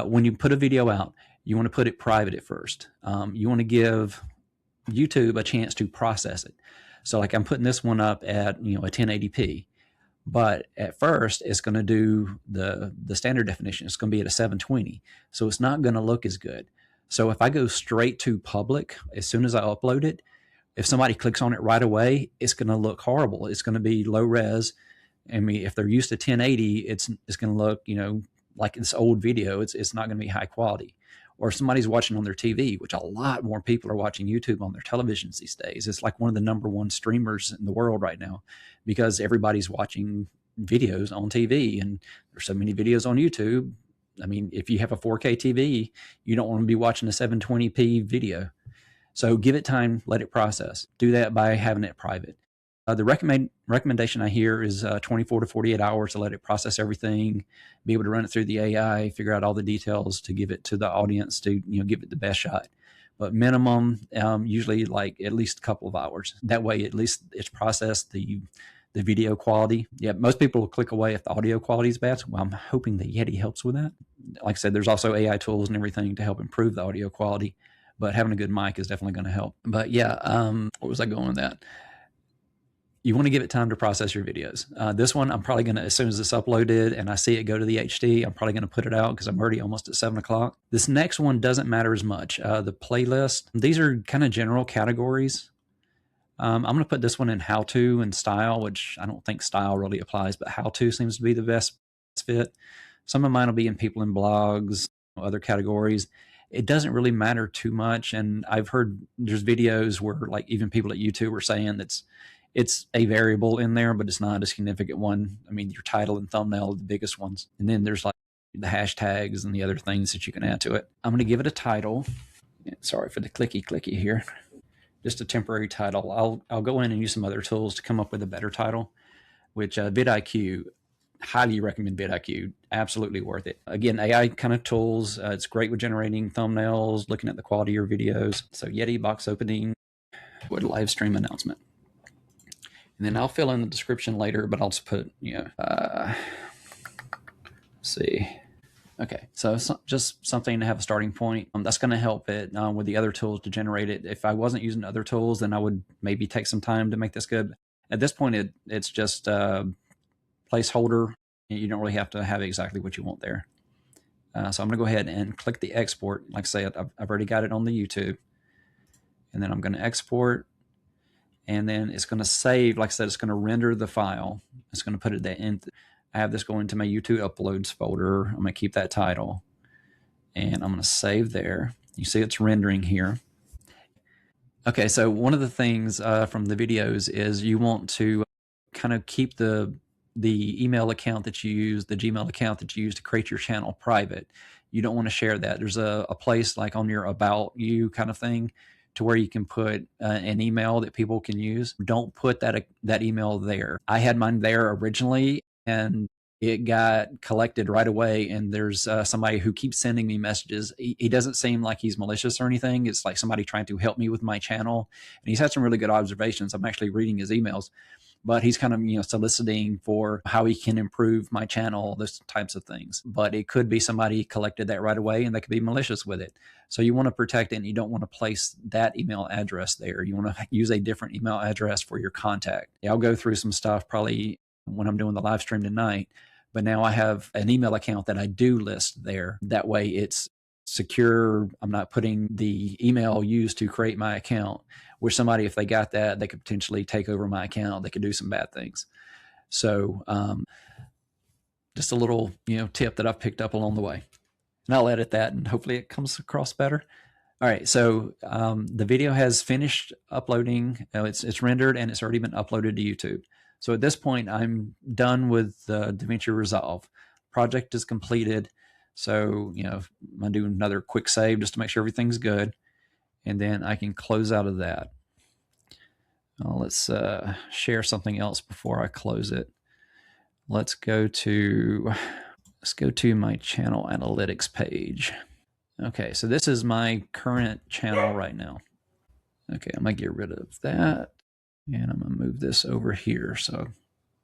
When you put a video out, you want to put it private at first. You want to give YouTube a chance to process it. So like I'm putting this one up at a 1080p, but at first it's going to do the standard definition. It's going to be at a 720, so it's not going to look as good. So if I go straight to public as soon as I upload it, if somebody clicks on it right away, it's going to look horrible. It's going to be low res. I mean, if they're used to 1080, it's going to look, like this old video. It's not going to be high quality. Or if somebody's watching on their TV, which a lot more people are watching YouTube on their televisions these days. It's like one of the #1 streamers in the world right now because everybody's watching videos on TV and there's so many videos on YouTube. I mean, if you have a 4K TV, you don't want to be watching a 720p video. So give it time, let it process. Do that by having it private. The recommendation I hear is 24 to 48 hours to let it process everything, be able to run it through the AI, figure out all the details to give it to the audience to give it the best shot. But minimum, usually like at least a couple of hours. That way, at least it's processed the video quality. Yeah, most people will click away if the audio quality is bad. So I'm hoping the Yeti helps with that. Like I said, there's also AI tools and everything to help improve the audio quality. But having a good mic is definitely going to help. But yeah, what was I going with that? You want to give it time to process your videos. This one, I'm probably going to, as soon as it's uploaded and I see it go to the HD, I'm probably going to put it out because I'm already almost at 7 o'clock. This next one doesn't matter as much. The playlist, these are kind of general categories. I'm going to put this one in how-to and style, which I don't think style really applies, but how-to seems to be the best fit. Some of mine will be in people in blogs, other categories. It doesn't really matter too much. And I've heard there's videos where like even people at YouTube are saying it's a variable in there, but it's not a significant one. I mean, your title and thumbnail are the biggest ones. And then there's like the hashtags and the other things that you can add to it. I'm going to give it a title. Sorry for the clicky here. Just a temporary title. I'll go in and use some other tools to come up with a better title, which vidIQ, highly recommend vidIQ. Absolutely worth it. Again, AI kind of tools. It's great with generating thumbnails, looking at the quality of your videos. So Yeti box opening, what a live stream announcement. And then I'll fill in the description later, but I'll just put, let's see. Okay, so just something to have a starting point. That's going to help it with the other tools to generate it. If I wasn't using other tools, then I would maybe take some time to make this good. At this point, it's just placeholder. You don't really have to have exactly what you want there. So I'm going to go ahead and click the export. Like I said, I've already got it on the YouTube. And then I'm going to export. And then it's going to save. Like I said, it's going to render the file. It's going to put it in. I have this going to my YouTube uploads folder. I'm going to keep that title. And I'm going to save there. You see it's rendering here. Okay, so one of the things from the videos is you want to kind of keep the email account that you use, the Gmail account that you use to create your channel private. You don't want to share that. There's a place like on your About You kind of thing to where you can put an email that people can use. Don't put that email there. I had mine there originally and it got collected right away. And there's somebody who keeps sending me messages. He doesn't seem like he's malicious or anything. It's like somebody trying to help me with my channel. And he's had some really good observations. I'm actually reading his emails. But he's kind of, soliciting for how he can improve my channel, those types of things. But it could be somebody collected that right away and they could be malicious with it. So you want to protect it and you don't want to place that email address there. You want to use a different email address for your contact. Yeah, I'll go through some stuff probably when I'm doing the live stream tonight. But now I have an email account that I do list there. That way it's secure. I'm not putting the email used to create my account, where somebody, if they got that, they could potentially take over my account. They could do some bad things. So just a little, tip that I've picked up along the way. And I'll edit that and hopefully it comes across better. All right, so the video has finished uploading. It's rendered and it's already been uploaded to YouTube. So at this point, I'm done with the DaVinci Resolve. Project is completed. So, I'm going to do another quick save just to make sure everything's good. And then I can close out of that. Let's share something else before I close it. Let's go to my channel analytics page. Okay, so this is my current channel right now. Okay, I'm gonna get rid of that. And I'm gonna move this over here so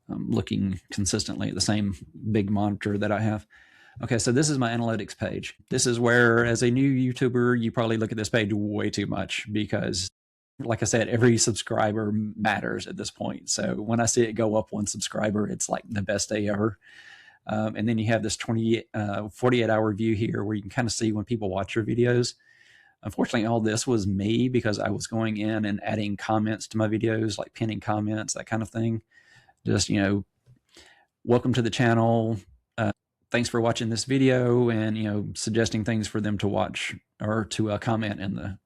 I'm looking consistently at the same big monitor that I have. Okay, so this is my analytics page. This is where, as a new YouTuber, you probably look at this page way too much because, like I said, every subscriber matters at this point. So when I see it go up 1 subscriber, it's like the best day ever. And then you have this 48-hour view here where you can kind of see when people watch your videos. Unfortunately, all this was me because I was going in and adding comments to my videos, like pinning comments, that kind of thing. Just, welcome to the channel. Thanks for watching this video, and, suggesting things for them to watch or to comment in the,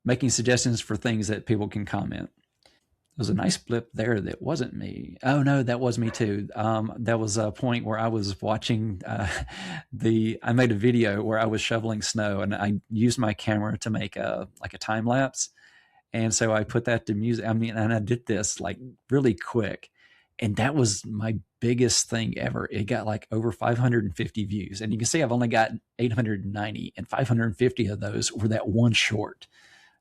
making suggestions for things that people can comment. There was a nice blip there that wasn't me. Oh no, that was me too. That was a point where I was watching I made a video where I was shoveling snow and I used my camera to make a time lapse. And so I put that to music. And I did this like really quick. And that was my biggest thing ever. It got like over 550 views. And you can see I've only got 890, and 550 of those were that one short.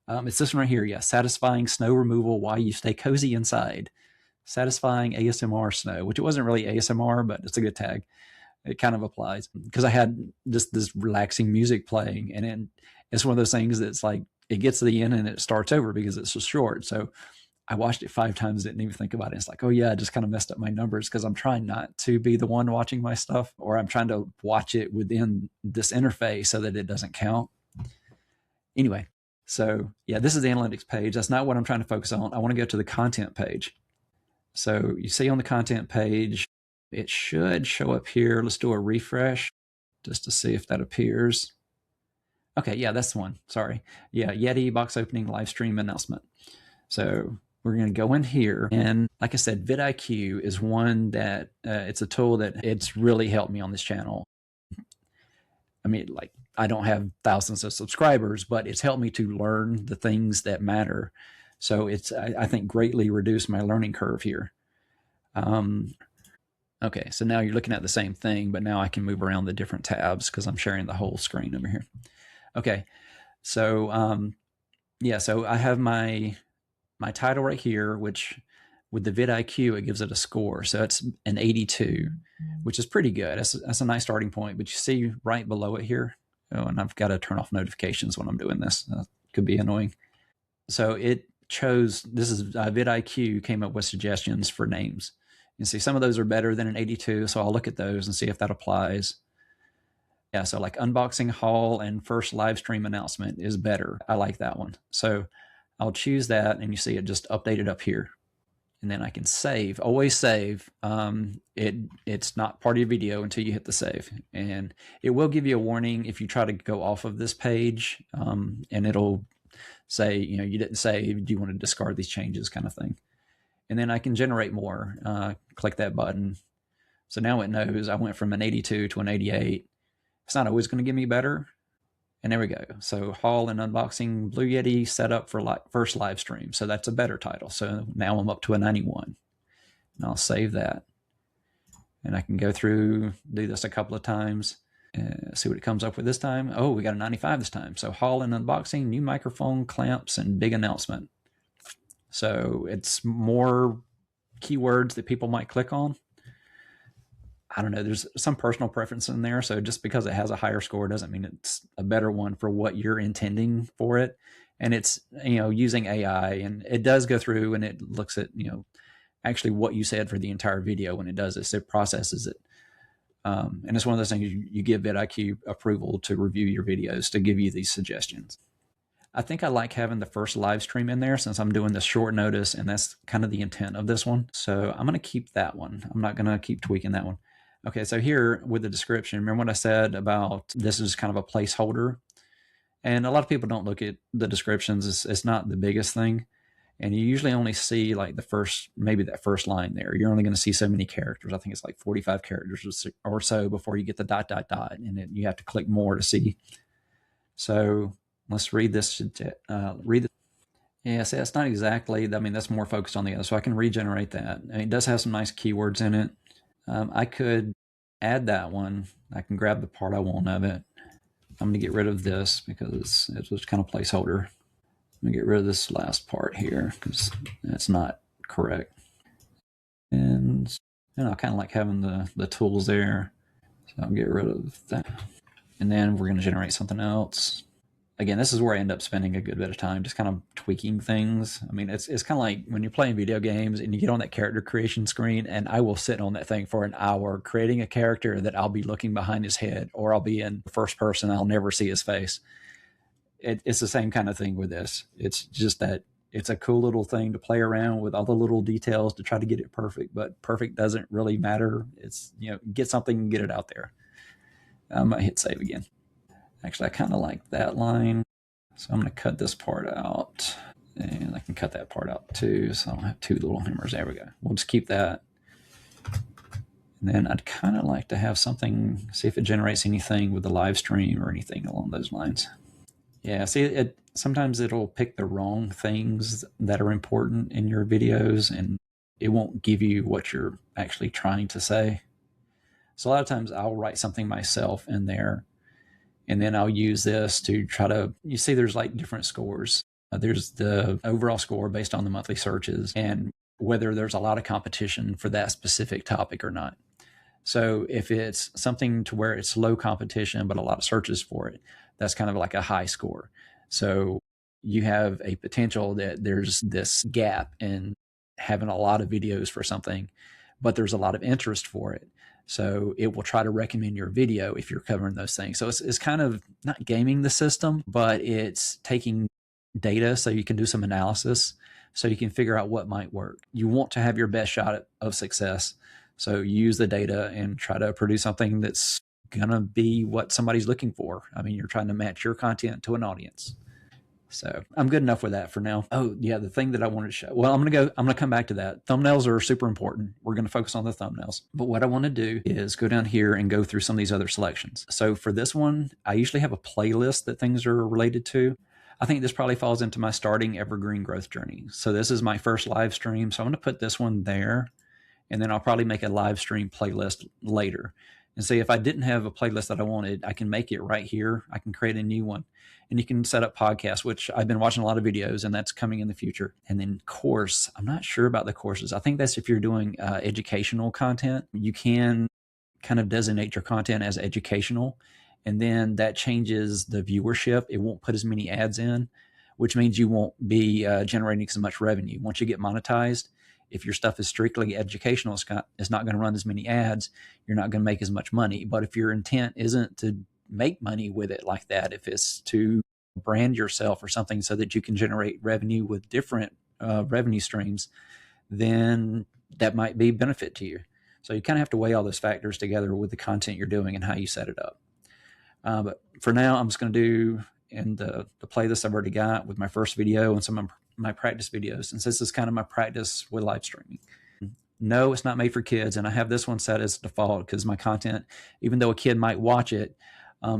It's this one right here. Yeah. Satisfying snow removal while you stay cozy inside. Satisfying ASMR snow, which it wasn't really ASMR, but it's a good tag. It kind of applies because I had just this relaxing music playing, and it's one of those things that's like, it gets to the end and it starts over because it's so short. So I watched it 5 times, didn't even think about it. It's like, oh yeah, I just kind of messed up my numbers because I'm trying not to be the one watching my stuff, or I'm trying to watch it within this interface so that it doesn't count. Anyway, so yeah, this is the analytics page. That's not what I'm trying to focus on. I want to go to the content page. So you see on the content page, it should show up here. Let's do a refresh just to see if that appears. Okay, yeah, that's the one. Sorry. Yeah, Yeti box opening live stream announcement. So we're going to go in here. And like I said, vidIQ is one that it's a tool that it's really helped me on this channel. I mean, like, I don't have thousands of subscribers, but it's helped me to learn the things that matter. So it's, I think, greatly reduced my learning curve here. Okay, so now you're looking at the same thing, but now I can move around the different tabs because I'm sharing the whole screen over here. Okay, so yeah, so I have my title right here, which with the vidIQ, it gives it a score. So it's an 82, which is pretty good. That's a nice starting point, but you see right below it here. Oh, and I've got to turn off notifications when I'm doing this. Could be annoying. So it chose, this is vidIQ came up with suggestions for names. You see some of those are better than an 82. So I'll look at those and see if that applies. Yeah, so like unboxing haul and first live stream announcement is better. I like that one. So I'll choose that, and you see it just updated up here. And then I can save, always save. It's not part of your video until you hit the save. And it will give you a warning if you try to go off of this page, and it'll say, you didn't save, do you want to discard these changes, kind of thing. And then I can generate more, click that button. So now it knows I went from an 82 to an 88. It's not always going to give me better. And there we go. So haul and unboxing Blue Yeti set up for first live stream. So that's a better title. So now I'm up to a 91. And I'll save that. And I can go through, do this a couple of times, see what it comes up with this time. Oh, we got a 95 this time. So haul and unboxing, new microphone, clamps, and big announcement. So it's more keywords that people might click on. I don't know, there's some personal preference in there. So just because it has a higher score doesn't mean it's a better one for what you're intending for it. And it's, using AI, and it does go through and it looks at, actually what you said for the entire video. When it does this, it processes it. And it's one of those things you give vidIQ approval to review your videos to give you these suggestions. I think I like having the first live stream in there since I'm doing this short notice, and that's kind of the intent of this one. So I'm going to keep that one. I'm not going to keep tweaking that one. Okay, so here with the description, remember what I said about this is kind of a placeholder? And a lot of people don't look at the descriptions. It's not the biggest thing. And you usually only see like the first, maybe that first line there. You're only going to see so many characters. I think it's like 45 characters or so before you get the ... and then you have to click more to see. So let's read this. Read it. Yeah, see, that's not exactly, I mean, that's more focused on the other. So I can regenerate that. I mean, it does have some nice keywords in it. I could add that one. I can grab the part I want of it. I'm going to get rid of this because it was kind of placeholder. Let me get rid of this last part here because that's not correct. And I kind of like having the tools there. So I'll get rid of that. And then we're going to generate something else. Again, this is where I end up spending a good bit of time just kind of tweaking things. I mean, it's kind of like when you're playing video games and you get on that character creation screen, and I will sit on that thing for an hour creating a character that I'll be looking behind his head, or I'll be in first person. I'll never see his face. It's the same kind of thing with this. It's just that it's a cool little thing to play around with all the little details to try to get it perfect, but perfect doesn't really matter. It's, get something and get it out there. I might hit save again. Actually, I kind of like that line. So I'm going to cut this part out, and I can cut that part out too. So I don't have two little hammers. There we go. We'll just keep that. And then I'd kind of like to have something, see if it generates anything with the live stream or anything along those lines. Yeah, see, sometimes it'll pick the wrong things that are important in your videos, and it won't give you what you're actually trying to say. So a lot of times I'll write something myself in there, and then I'll use this to try to, you see there's like different scores. There's the overall score based on the monthly searches and whether there's a lot of competition for that specific topic or not. So if it's something to where it's low competition, but a lot of searches for it, that's kind of like a high score. So you have a potential that there's this gap in having a lot of videos for something, but there's a lot of interest for it. So it will try to recommend your video if you're covering those things. So it's kind of not gaming the system, but it's taking data so you can do some analysis so you can figure out what might work. You want to have your best shot of success. So use the data and try to produce something that's going to be what somebody's looking for. I mean, you're trying to match your content to an audience. So I'm good enough with that for now. Oh yeah, the thing that I wanted to show. Well, I'm going to come back to that. Thumbnails are super important. We're going to focus on the thumbnails. But what I want to do is go down here and go through some of these other selections. So for this one, I usually have a playlist that things are related to. I think this probably falls into my starting evergreen growth journey. So this is my first live stream. So I'm going to put this one there, and then I'll probably make a live stream playlist later. And see, if I didn't have a playlist that I wanted, I can make it right here. I can create a new one. And you can set up podcasts, which I've been watching a lot of videos, and that's coming in the future. And then course, I'm not sure about the courses. I think that's if you're doing educational content. You can kind of designate your content as educational, and then that changes the viewership. It won't put as many ads in, which means you won't be generating so much revenue. Once you get monetized, if your stuff is strictly educational, it's not going to run as many ads. You're not going to make as much money. But if your intent isn't to make money with it like that, if it's to brand yourself or something so that you can generate revenue with different revenue streams, then that might be benefit to you. So you kind of have to weigh all those factors together with the content you're doing and how you set it up. But for now, I'm just going to do in the playlist I've already got with my first video and some of my practice videos, since this is kind of my practice with live streaming. No, it's not made for kids, and I have this one set as default because my content, even though a kid might watch it,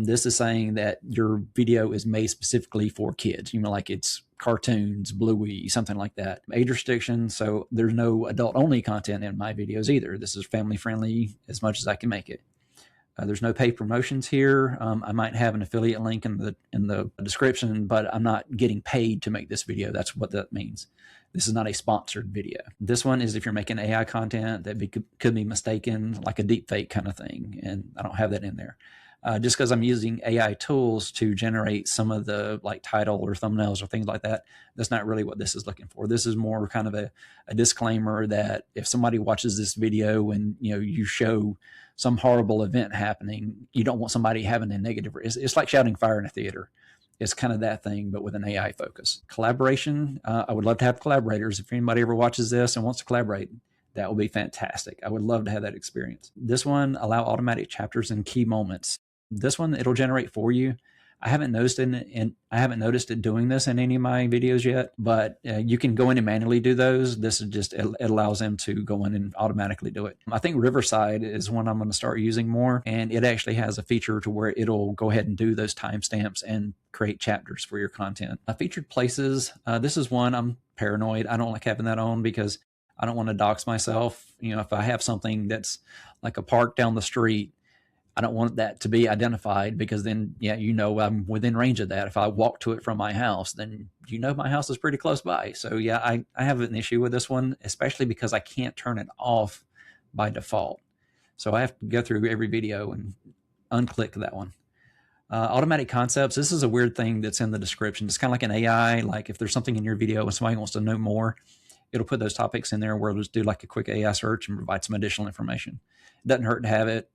this is saying that your video is made specifically for kids, like it's cartoons, Bluey, something like that. Age restriction, so there's no adult-only content in my videos either. This is family-friendly as much as I can make it. There's no paid promotions here. I might have an affiliate link in the description, but I'm not getting paid to make this video. That's what that means. This is not a sponsored video. This one is if you're making AI content that could be mistaken, like a deep fake kind of thing, and I don't have that in there. just because I'm using AI tools to generate some of the like title or thumbnails or things like that. That's not really what this is looking for. This is more kind of a disclaimer that if somebody watches this video and you show some horrible event happening, you don't want somebody having a negative. It's like shouting fire in a theater. It's kind of that thing, but with an AI focus. Collaboration. I would love to have collaborators. If anybody ever watches this and wants to collaborate, that will be fantastic. I would love to have that experience. This one, allow automatic chapters and key moments. This one, it'll generate for you. I haven't noticed it doing this in any of my videos yet, but you can go in and manually do those. This is just, it allows them to go in and automatically do it. I think Riverside is one I'm going to start using more, and it actually has a feature to where it'll go ahead and do those timestamps and create chapters for your content. Featured places. This is one I'm paranoid. I don't like having that on because I don't want to dox myself. If I have something that's like a park down the street, I don't want that to be identified because then, I'm within range of that. If I walk to it from my house, then my house is pretty close by. So yeah, I have an issue with this one, especially because I can't turn it off by default. So I have to go through every video and unclick that one. Automatic concepts. This is a weird thing that's in the description. It's kind of like an AI. Like if there's something in your video and somebody wants to know more, it'll put those topics in there where it'll just do like a quick AI search and provide some additional information. It doesn't hurt to have it.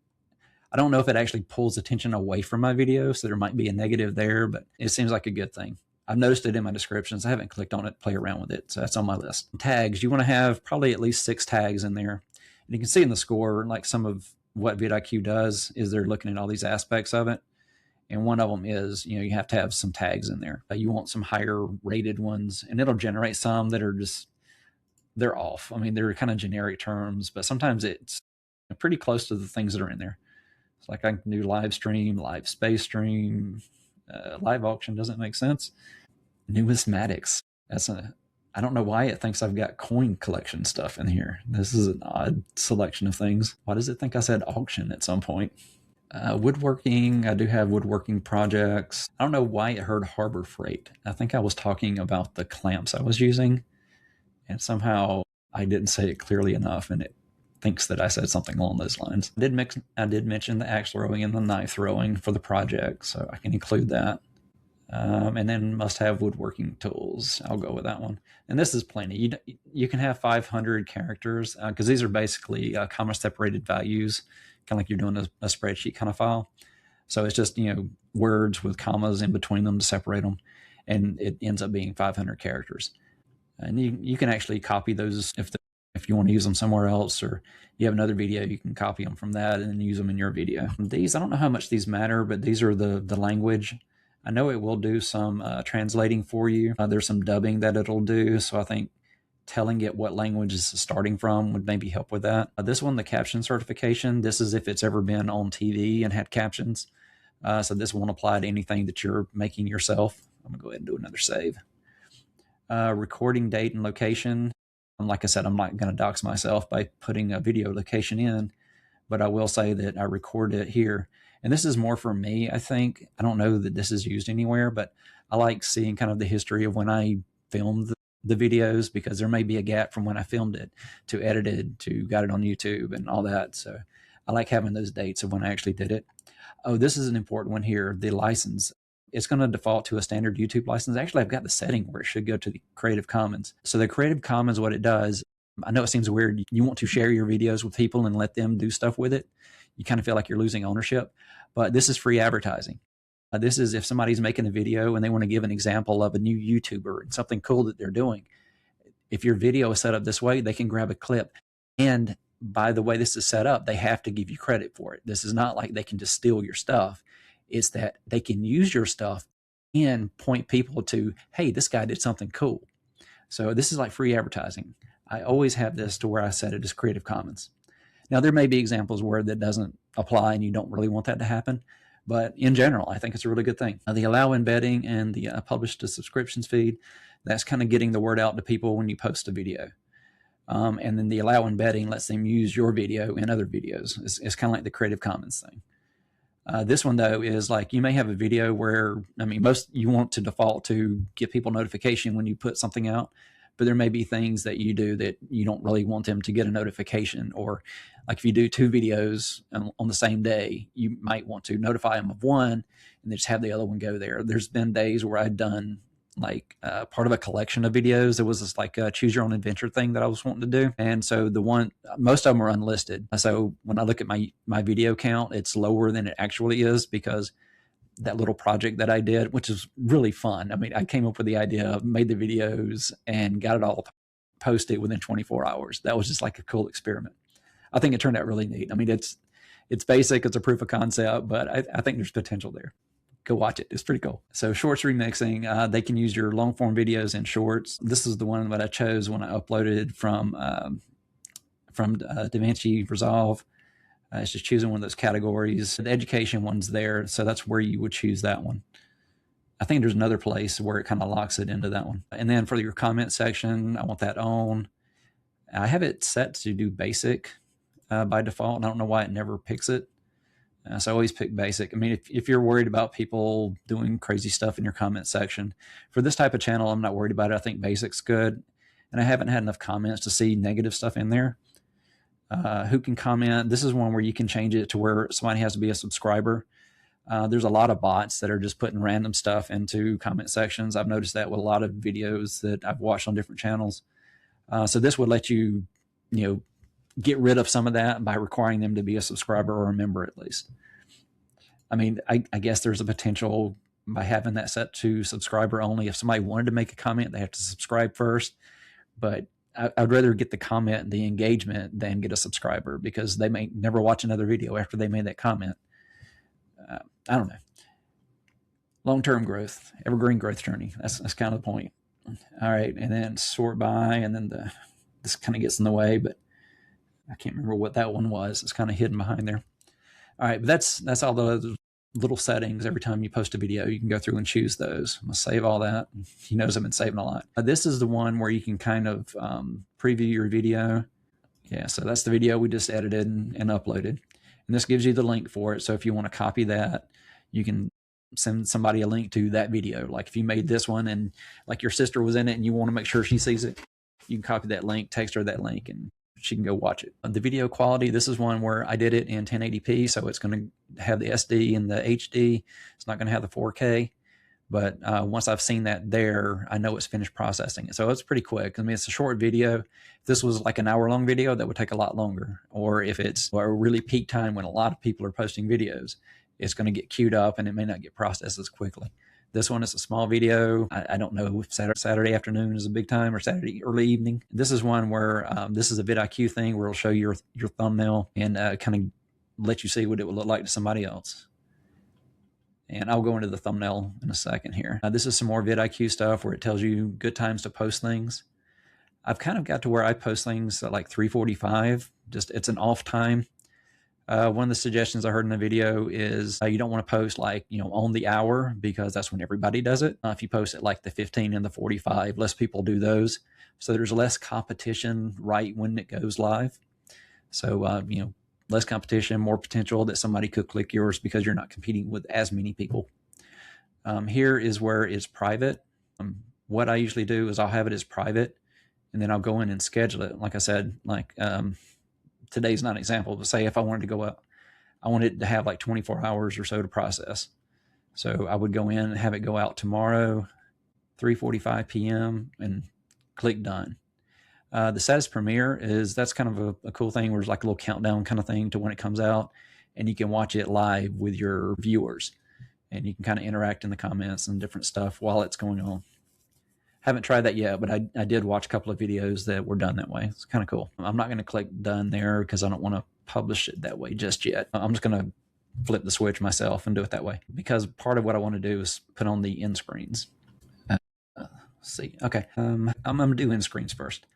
I don't know if it actually pulls attention away from my video, so there might be a negative there, but it seems like a good thing. I've noticed it in my descriptions. I haven't clicked on it, play around with it, so that's on my list. Tags, you want to have probably at least 6 tags in there. And you can see in the score, like some of what vidIQ does is they're looking at all these aspects of it. And one of them is, you have to have some tags in there. You want some higher rated ones, and it'll generate some that are just, they're off. I mean, they're kind of generic terms, but sometimes it's pretty close to the things that are in there. It's like I can do live stream, live space stream, live auction doesn't make sense. Numismatics. I don't know why it thinks I've got coin collection stuff in here. This is an odd selection of things. Why does it think I said auction at some point? Woodworking. I do have woodworking projects. I don't know why it heard Harbor Freight. I think I was talking about the clamps I was using, and somehow I didn't say it clearly enough, and it thinks that I said something along those lines. I did mention the axe throwing and the knife throwing for the project, so I can include that. And then must have woodworking tools. I'll go with that one. And this is plenty. You can have 500 characters because these are basically comma separated values, kind of like you're doing a spreadsheet kind of file. So it's just, words with commas in between them to separate them. And it ends up being 500 characters. And you can actually copy those if you want to use them somewhere else, or you have another video, you can copy them from that and then use them in your video. These, I don't know how much these matter, but these are the language. I know it will do some translating for you. There's some dubbing that it'll do. So I think telling it what language is starting from would maybe help with that. This one, the caption certification, this is if it's ever been on TV and had captions. So this won't apply to anything that you're making yourself. I'm gonna go ahead and do another save. Recording date and location. Like I said, I'm not going to dox myself by putting a video location in, but I will say that I record it here. And this is more for me, I think. I don't know that this is used anywhere, but I like seeing kind of the history of when I filmed the videos, because there may be a gap from when I filmed it to edited to got it on YouTube and all that. So I like having those dates of when I actually did it. Oh, this is an important one here, the license. It's going to default to a standard YouTube license. Actually, I've got the setting where it should go to the Creative Commons. So the Creative Commons, what it does, I know it seems weird. You want to share your videos with people and let them do stuff with it. You kind of feel like you're losing ownership, but this is free advertising. This is if somebody's making a video and they want to give an example of a new YouTuber and something cool that they're doing. If your video is set up this way, they can grab a clip. And by the way this is set up, they have to give you credit for it. This is not like they can just steal your stuff. It's that they can use your stuff and point people to, hey, this guy did something cool. So this is like free advertising. I always have this to where I set it as Creative Commons. Now, there may be examples where that doesn't apply and you don't really want that to happen. But in general, I think it's a really good thing. The allow embedding and the publish to subscriptions feed, that's kind of getting the word out to people when you post a video. And then the allow embedding lets them use your video in other videos. It's kind of like the Creative Commons thing. This one, though, is like you may have a video where, most you want to default to give people notification when you put something out. but there may be things that you do that you don't really want them to get a notification. Or like if you do 2 videos on the same day, you might want to notify them of one and just have the other one go there. There's been days where I'd done like part of a collection of videos. There was this like choose your own adventure thing that I was wanting to do. And so most of them are unlisted. So when I look at my video count, it's lower than it actually is, because that little project that I did, which is really fun. I mean, I came up with the idea, made the videos, and got it all posted within 24 hours. That was just like a cool experiment. I think it turned out really neat. I mean, it's basic. It's a proof of concept, but I think there's potential there. Go watch it. It's pretty cool. So shorts remixing, they can use your long form videos in shorts. This is the one that I chose when I uploaded from DaVinci Resolve. It's just choosing one of those categories. The education one's there, so that's where you would choose that one. I think there's another place where it kind of locks it into that one. And then for your comment section, I want that on. I have it set to do basic by default, and I don't know why it never picks it. So I always pick basic. I mean, if you're worried about people doing crazy stuff in your comment section, for this type of channel, I'm not worried about it. I think basic's good. And I haven't had enough comments to see negative stuff in there. Who can comment? This is one where you can change it to where somebody has to be a subscriber. There's a lot of bots that are just putting random stuff into comment sections. I've noticed that with a lot of videos that I've watched on different channels. So this would let you, get rid of some of that by requiring them to be a subscriber or a member at least. I mean, I guess there's a potential by having that set to subscriber only. If somebody wanted to make a comment, they have to subscribe first. But I'd rather get the comment and the engagement than get a subscriber, because they may never watch another video after they made that comment. I don't know. Long-term growth, evergreen growth journey. That's kind of the point. All right, and then sort by, and then this kind of gets in the way, but I can't remember what that one was. It's kind of hidden behind there. All right, but that's all the little settings. Every time you post a video, you can go through and choose those. I'm gonna save all that. He knows I've been saving a lot. This is the one where you can kind of preview your video. Yeah, so that's the video we just edited and uploaded. And this gives you the link for it. So if you want to copy that, you can send somebody a link to that video. Like if you made this one and like your sister was in it and you want to make sure she sees it, you can copy that link, text her that link, and she can go watch it. The video quality, this is one where I did it in 1080p, so it's going to have the SD and the HD. It's not going to have the 4K, but once I've seen that there, I know it's finished processing it. So it's pretty quick. I mean, it's a short video. If this was like an hour-long video, that would take a lot longer. Or if it's a really peak time when a lot of people are posting videos, it's going to get queued up and it may not get processed as quickly. This one is a small video. I don't know if Saturday afternoon is a big time or Saturday early evening. This is one where this is a vidIQ thing where it'll show your thumbnail and kind of let you see what it would look like to somebody else. And I'll go into the thumbnail in a second here. This is some more vidIQ stuff where it tells you good times to post things. I've kind of got to where I post things at like 3:45. Just it's an off time. One of the suggestions I heard in the video is you don't want to post like, on the hour, because that's when everybody does it. If you post at like the 15 and the 45, less people do those. So there's less competition right when it goes live. So, less competition, more potential that somebody could click yours because you're not competing with as many people. Here is where it's private. What I usually do is I'll have it as private, and then I'll go in and schedule it. Like I said, today's not an example, but say if I wanted to go up, I wanted to have like 24 hours or so to process. So I would go in and have it go out tomorrow, 3:45 p.m. and click done. The status premiere that's kind of a cool thing where it's like a little countdown kind of thing to when it comes out, and you can watch it live with your viewers, and you can kind of interact in the comments and different stuff while it's going on. Haven't tried that yet, but I did watch a couple of videos that were done that way. It's kind of cool. I'm not going to click done there because I don't want to publish it that way just yet. I'm just going to flip the switch myself and do it that way, because part of what I want to do is put on the end screens. Let's see. Okay. I'm going to do end screens first.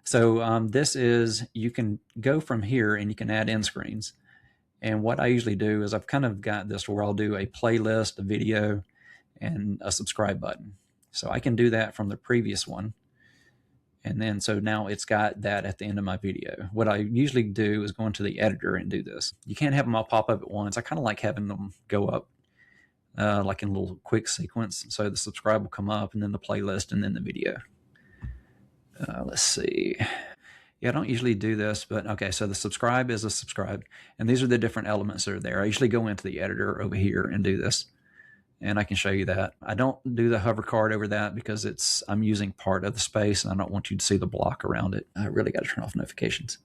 So this is, you can go from here and you can add end screens. And what I usually do is I've kind of got this where I'll do a playlist, a video, and a subscribe button. So I can do that from the previous one. And then, so now it's got that at the end of my video. What I usually do is go into the editor and do this. You can't have them all pop up at once. I kind of like having them go up like in a little quick sequence. So the subscribe will come up, and then the playlist, and then the video. Let's see. Yeah, I don't usually do this, but okay, so the subscribe is a subscribe, and these are the different elements that are there. I usually go into the editor over here and do this, and I can show you that. I don't do the hover card over that because I'm using part of the space, and I don't want you to see the block around it. I really got to turn off notifications.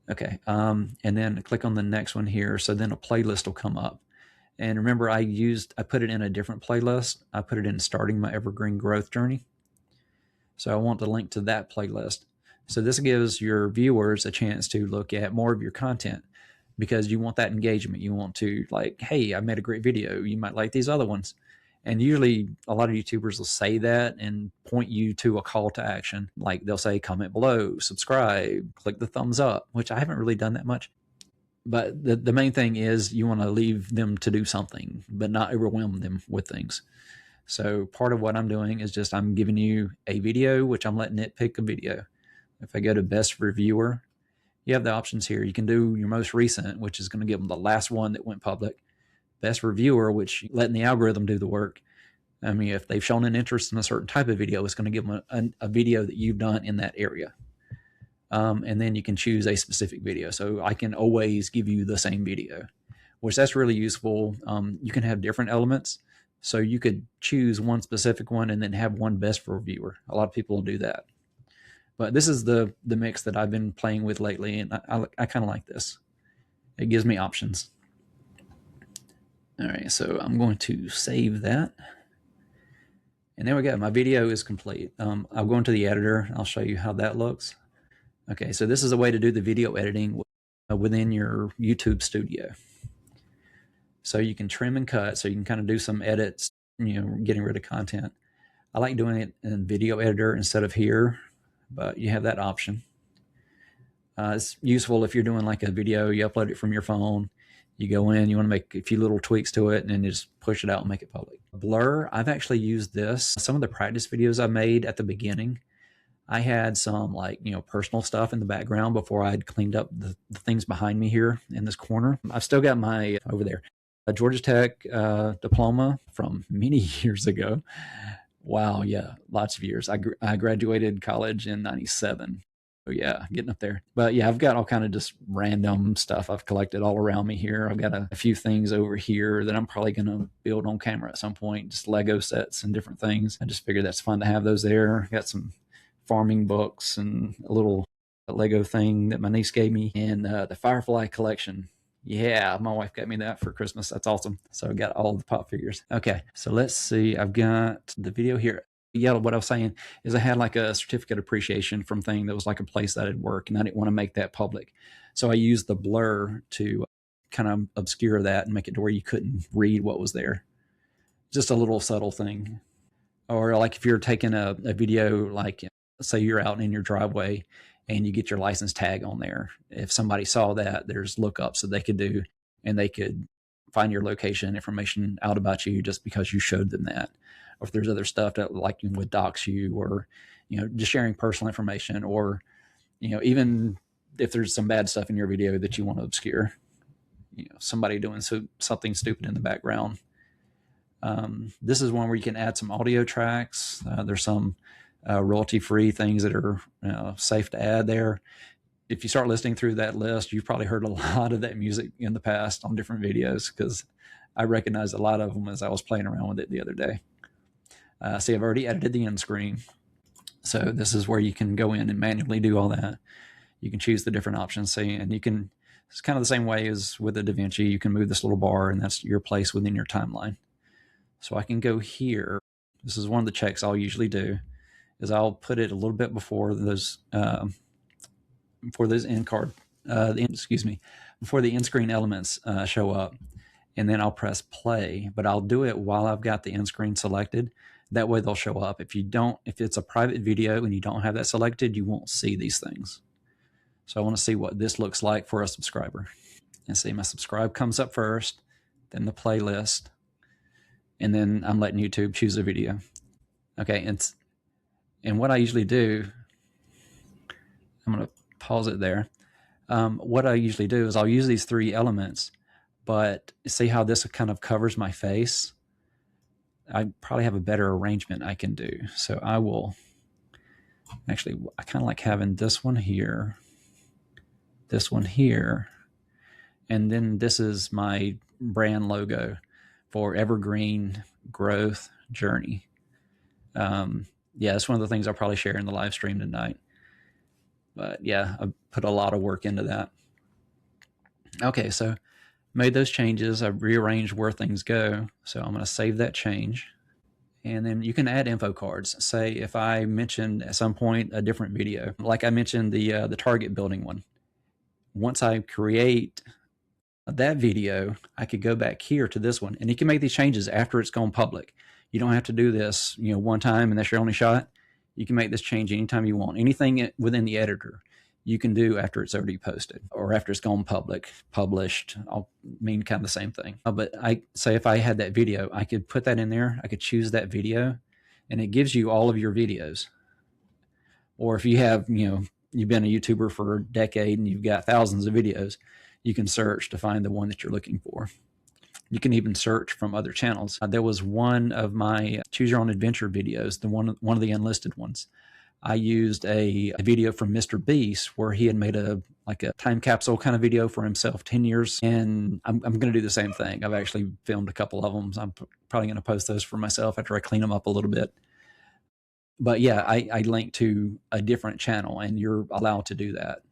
Okay, and then click on the next one here, so then a playlist will come up. And remember, I put it in a different playlist. I put it in Starting My Evergreen Growth Journey. So I want to link to that playlist. So this gives your viewers a chance to look at more of your content because you want that engagement. You want to like, hey, I made a great video. You might like these other ones. And usually a lot of YouTubers will say that and point you to a call to action. Like they'll say, comment below, subscribe, click the thumbs up, which I haven't really done that much. But the main thing is you want to leave them to do something, but not overwhelm them with things. So part of what I'm doing is just I'm giving you a video, which I'm letting it pick a video. If I go to best reviewer, you have the options here. You can do your most recent, which is going to give them the last one that went public. Best reviewer, which letting the algorithm do the work. I mean, if they've shown an interest in a certain type of video, it's going to give them a video that you've done in that area. And then you can choose a specific video. So I can always give you the same video, which that's really useful. You can have different elements. So you could choose one specific one and then have one best for reviewer. A lot of people will do that. But this is the mix that I've been playing with lately, and I kind of like this. It gives me options. All right, so I'm going to save that. And there we go. My video is complete. I'll go into the editor. I'll show you how that looks. Okay, so this is a way to do the video editing within your YouTube studio. So you can trim and cut, so you can kind of do some edits, getting rid of content. I like doing it in video editor instead of here, but you have that option. It's useful if you're doing like a video, you upload it from your phone, you go in, you want to make a few little tweaks to it, and then you just push it out and make it public. Blur, I've actually used this. Some of the practice videos I made at the beginning, I had some personal stuff in the background before I'd cleaned up the things behind me here in this corner. I've still got my, over there, a Georgia Tech diploma from many years ago. Wow, yeah, lots of years. I graduated college in '97. So yeah, getting up there. But yeah, I've got all kind of just random stuff I've collected all around me here. I've got a few things over here that I'm probably going to build on camera at some point, just Lego sets and different things. I just figured that's fun to have those there. Got some farming books and a little Lego thing that my niece gave me, and the Firefly collection. Yeah, my wife got me that for Christmas. That's awesome. So I got all the pop figures. Okay, so let's see. I've got the video here. Yeah, what I was saying is I had like a certificate appreciation from thing that was like a place that I'd work, and I didn't want to make that public. So I used the blur to kind of obscure that and make it to where you couldn't read what was there. Just a little subtle thing. Or like if you're taking a video, like say you're out in your driveway and you get your license tag on there. If somebody saw that, there's lookups that they could do, and they could find your location information out about you just because you showed them that. Or if there's other stuff that like would dox you, or just sharing personal information, or even if there's some bad stuff in your video that you want to obscure, somebody doing something stupid in the background. This is one where you can add some audio tracks. There's some royalty-free things that are safe to add there. If you start listening through that list, you've probably heard a lot of that music in the past on different videos, because I recognized a lot of them as I was playing around with it the other day. See, I've already edited the end screen. So this is where you can go in and manually do all that. You can choose the different options. See, and you can, it's kind of the same way as with the DaVinci. You can move this little bar, and that's your place within your timeline. So I can go here. This is one of the checks I'll usually do, is I'll put it a little bit before those end card, before the end screen elements show up, and then I'll press play. But I'll do it while I've got the end screen selected. That way they'll show up. If it's a private video and you don't have that selected, you won't see these things. So I want to see what this looks like for a subscriber. And see, my subscribe comes up first, then the playlist, and then I'm letting YouTube choose a video. Okay, and what I usually do, I'm going to pause it there. What I usually do is I'll use these three elements, but see how this kind of covers my face? I probably have a better arrangement I can do. So I will Actually, I kind of like having this one here, and then this is my brand logo for Evergreen Growth Journey. Yeah, that's one of the things I'll probably share in the live stream tonight. But yeah, I put a lot of work into that. Okay, so made those changes. I rearranged where things go. So I'm going to save that change. And then you can add info cards. Say if I mentioned at some point a different video, like I mentioned the target building one. Once I create that video, I could go back here to this one, and you can make these changes after it's gone public. You don't have to do this, one time and that's your only shot. You can make this change anytime you want. Anything within the editor you can do after it's already posted or after it's gone published. I'll mean kind of the same thing. But I say if I had that video, I could put that in there. I could choose that video, and it gives you all of your videos. Or if you have, you've been a YouTuber for a decade and you've got thousands of videos, you can search to find the one that you're looking for. You can even search from other channels. There was one of my Choose Your Own Adventure videos, the one of the unlisted ones. I used a video from Mr. Beast where he had made a time capsule kind of video for himself, 10 years. And I'm going to do the same thing. I've actually filmed a couple of them. So I'm probably going to post those for myself after I clean them up a little bit. But yeah, I link to a different channel, and you're allowed to do that.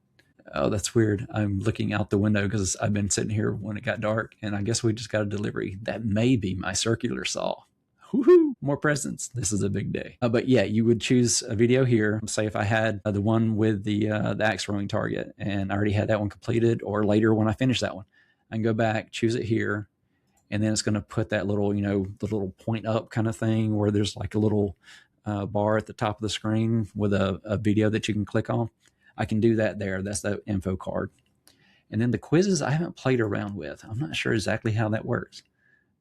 Oh, that's weird. I'm looking out the window because I've been sitting here when it got dark, and I guess we just got a delivery. That may be my circular saw. Woohoo! More presents. This is a big day. But yeah, you would choose a video here. Say if I had the one with the axe throwing target, and I already had that one completed, or later when I finish that one, I can go back, choose it here, and then it's going to put that little, the little point up kind of thing where there's like a little bar at the top of the screen with a video that you can click on. I can do that there. That's the info card. And then the quizzes I haven't played around with. I'm not sure exactly how that works.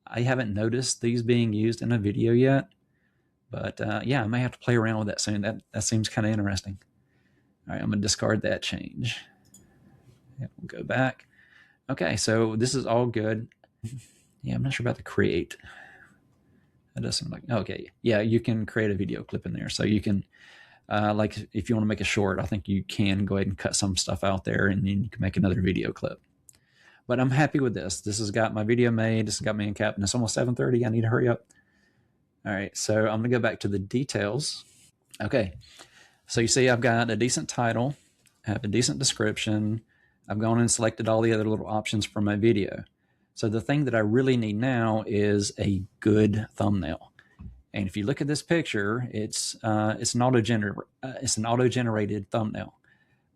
I haven't noticed these being used in a video yet. But yeah, I may have to play around with that soon. That seems kind of interesting. All right, I'm going to discard that change. Yeah, we'll go back. Okay, so this is all good. Yeah, I'm not sure about the create. That does seem like, okay. Yeah, you can create a video clip in there. So you can, like if you want to make a short, I think you can go ahead and cut some stuff out there, and then you can make another video clip. But I'm happy with this. This has got my video made. This has got me in cap, and it's almost 7:30. I need to hurry up. All right, so I'm gonna go back to the details. Okay, so you see I've got a decent title, I have a decent description. I've gone and selected all the other little options for my video. So the thing that I really need now is a good thumbnail. And if you look at this picture, it's an auto-generated thumbnail.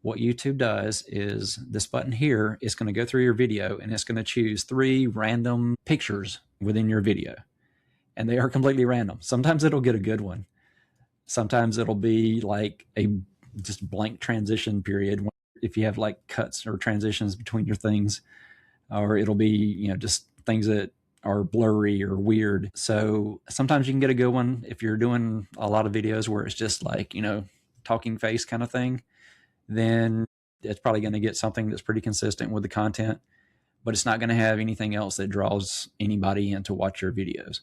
What YouTube does is this button here is going to go through your video, and it's going to choose 3 random pictures within your video. And they are completely random. Sometimes it'll get a good one. Sometimes it'll be like a just blank transition period if you have like cuts or transitions between your things, or it'll be, just things that are blurry or weird. So sometimes you can get a good one if you're doing a lot of videos where it's just like, talking face kind of thing. Then it's probably going to get something that's pretty consistent with the content, but it's not going to have anything else that draws anybody in to watch your videos.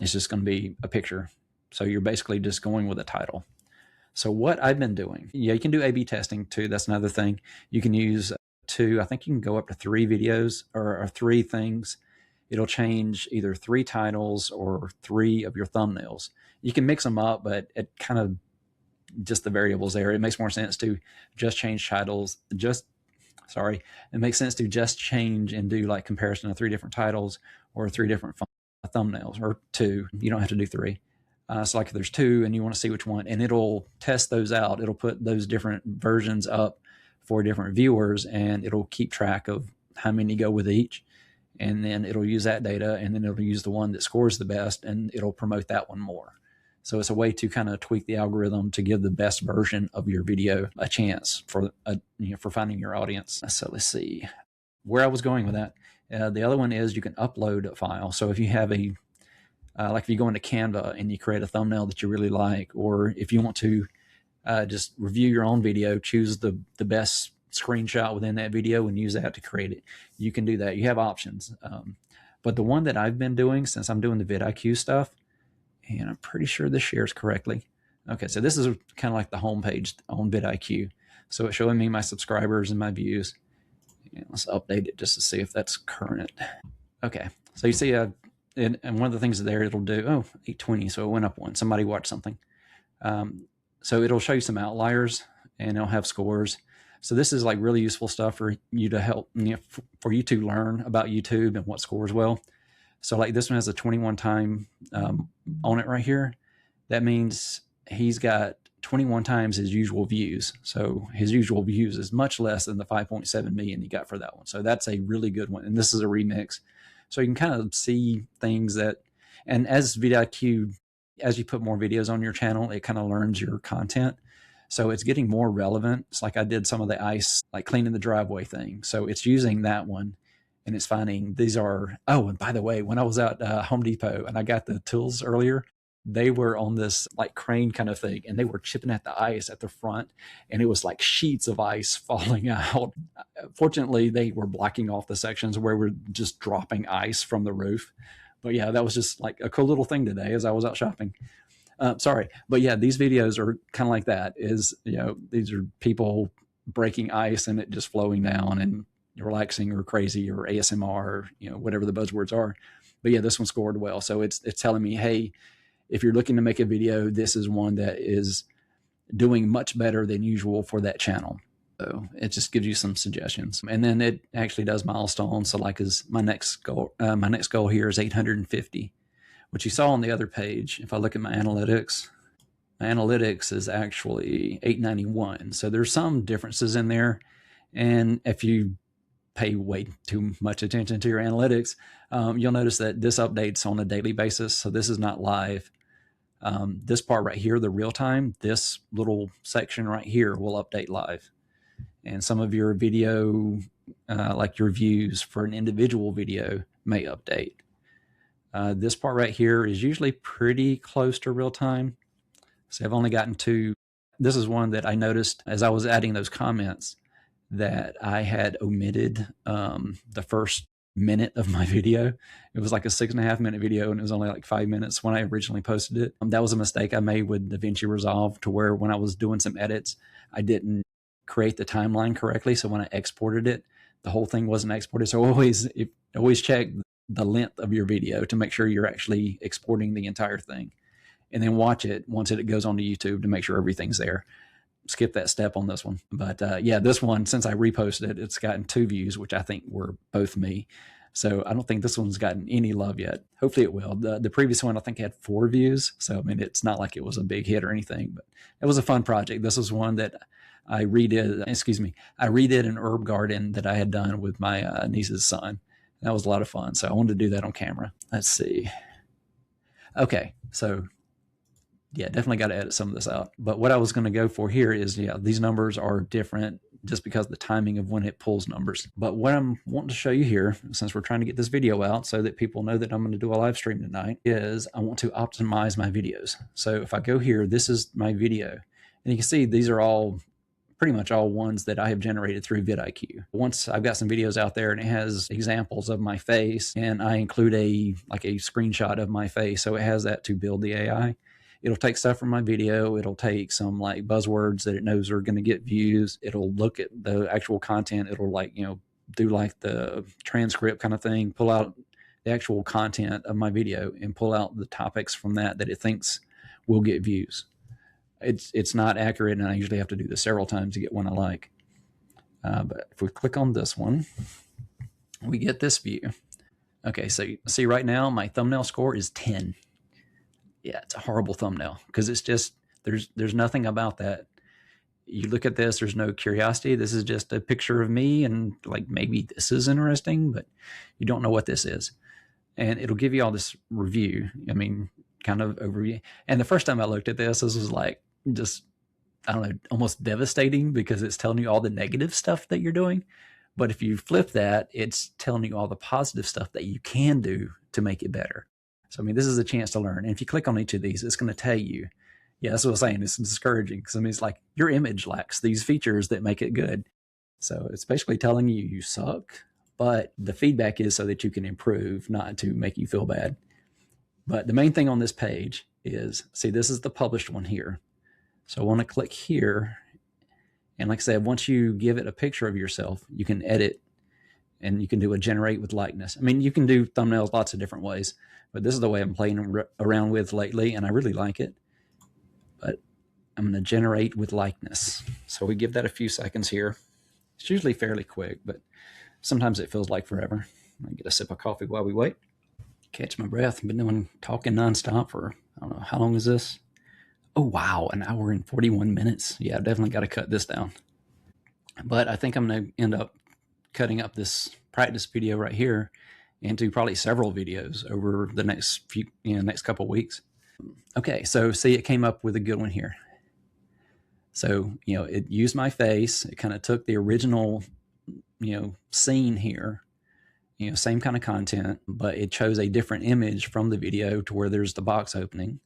It's just going to be a picture. So you're basically just going with a title. So what I've been doing, yeah, you can do A/B testing too. That's another thing. You can use 2, I think you can go up to 3 videos or 3 things. It'll change either 3 titles or 3 of your thumbnails. You can mix them up, but it kind of just the variables there. It makes more sense to just change titles. It makes sense to just change and do like comparison of 3 different titles or 3 different thumbnails, or 2. You don't have to do 3. So like if there's 2 and you want to see which one, and it'll test those out. It'll put those different versions up for different viewers, and it'll keep track of how many go with each. And then it'll use that data, and then it'll use the one that scores the best, and it'll promote that one more. So it's a way to kind of tweak the algorithm to give the best version of your video a chance for finding your audience. So let's see where I was going with that. The other one is you can upload a file. So if you have like if you go into Canva and you create a thumbnail that you really like, or if you want to just review your own video, choose the best screenshot within that video and use that to create it. You can do that. You have options. But the one that I've been doing since I'm doing the vidIQ stuff, and I'm pretty sure this shares correctly. Okay, so this is kind of like the home page on vidIQ. So it's showing me my subscribers and my views. Yeah, let's update it just to see if that's current. Okay, so you see, and one of the things there it'll do, 820, so it went up one. Somebody watched something. So it'll show you some outliers and it'll have scores. So this is like really useful stuff for you to help, for you to learn about YouTube and what scores well. So like this one has a 21 time on it right here. That means he's got 21 times his usual views. So his usual views is much less than the 5.7 million he got for that one. So that's a really good one. And this is a remix. So you can kind of see things that, and as vidIQ, as you put more videos on your channel, it kind of learns your content. So it's getting more relevant. It's like I did some of the ice, like cleaning the driveway thing. So it's using that one and it's finding these are, oh, and by the way, when I was at Home Depot and I got the tools earlier, they were on this like crane kind of thing and they were chipping at the ice at the front and it was like sheets of ice falling out. Fortunately, they were blocking off the sections where we're just dropping ice from the roof. But yeah, that was just like a cool little thing today as I was out shopping. Sorry, but yeah, these videos are kind of like that. Is these are people breaking ice and it just flowing down and relaxing or crazy or ASMR or whatever the buzzwords are. But yeah, this one scored well, so it's telling me, hey, if you're looking to make a video, this is one that is doing much better than usual for that channel. So it just gives you some suggestions, and then it actually does milestones. So like my next goal here is 850. What you saw on the other page, if I look at my analytics is actually 891. So there's some differences in there. And if you pay way too much attention to your analytics, you'll notice that this updates on a daily basis. So this is not live. This part right here, the real time, this little section right here will update live. And some of your video, like your views for an individual video may update. This part right here is usually pretty close to real time. So I've only gotten two. This is one that I noticed as I was adding those comments that I had omitted the first minute of my video. It was like a 6.5 minute video and it was only like 5 minutes when I originally posted it. That was a mistake I made with DaVinci Resolve, to where when I was doing some edits, I didn't create the timeline correctly. So when I exported it, the whole thing wasn't exported. So always check the length of your video to make sure you're actually exporting the entire thing, and then watch it once it goes onto YouTube to make sure everything's there. Skip that step on this one. But yeah, this one, since I reposted it, it's gotten 2 views, which I think were both me. So I don't think this one's gotten any love yet. Hopefully it will. The previous one I think had 4 views. So I mean, it's not like it was a big hit or anything, but it was a fun project. This was one that I redid an herb garden that I had done with my niece's son. That was a lot of fun. So I wanted to do that on camera. Let's see. Okay, so yeah, definitely got to edit some of this out. But what I was going to go for here is, yeah, these numbers are different just because of the timing of when it pulls numbers. But what I'm wanting to show you here, since we're trying to get this video out so that people know that I'm going to do a live stream tonight, is I want to optimize my videos. So if I go here, this is my video. And you can see these are all pretty much all ones that I have generated through vidIQ. Once I've got some videos out there and it has examples of my face, and I include a screenshot of my face, so it has that to build the AI. It'll take stuff from my video. It'll take some like buzzwords that it knows are going to get views. It'll look at the actual content. It'll do like the transcript kind of thing, pull out the actual content of my video and pull out the topics from that it thinks will get views. It's not accurate, and I usually have to do this several times to get one I like. But if we click on this one, we get this view. Okay, so you see right now my thumbnail score is 10. Yeah, it's a horrible thumbnail because it's just there's nothing about that. You look at this, there's no curiosity. This is just a picture of me, and like maybe this is interesting, but you don't know what this is. And it'll give you all this review. I mean, kind of overview. And the first time I looked at this was like just, I don't know, almost devastating because it's telling you all the negative stuff that you're doing. But if you flip that, it's telling you all the positive stuff that you can do to make it better. So, I mean, this is a chance to learn. And if you click on each of these, it's going to tell you, yeah, that's what I'm saying. It's discouraging because I mean, it's like your image lacks these features that make it good. So it's basically telling you you suck, but the feedback is so that you can improve, not to make you feel bad. But the main thing on this page is, see, this is the published one here. So I want to click here. And like I said, once you give it a picture of yourself, you can edit and you can do a generate with likeness. I mean, you can do thumbnails lots of different ways, but this is the way I'm playing around with lately, and I really like it. But I'm going to generate with likeness. So we give that a few seconds here. It's usually fairly quick, but sometimes it feels like forever. I get a sip of coffee while we wait. Catch my breath. I've been talking nonstop for, I don't know, how long is this? Oh, wow, an hour and 41 minutes. Yeah, I've definitely got to cut this down. But I think I'm going to end up cutting up this practice video right here into probably several videos over the next couple of weeks. Okay, so see, it came up with a good one here. So, it used my face. It kind of took the original, scene here, same kind of content, but it chose a different image from the video to where there's the box opening.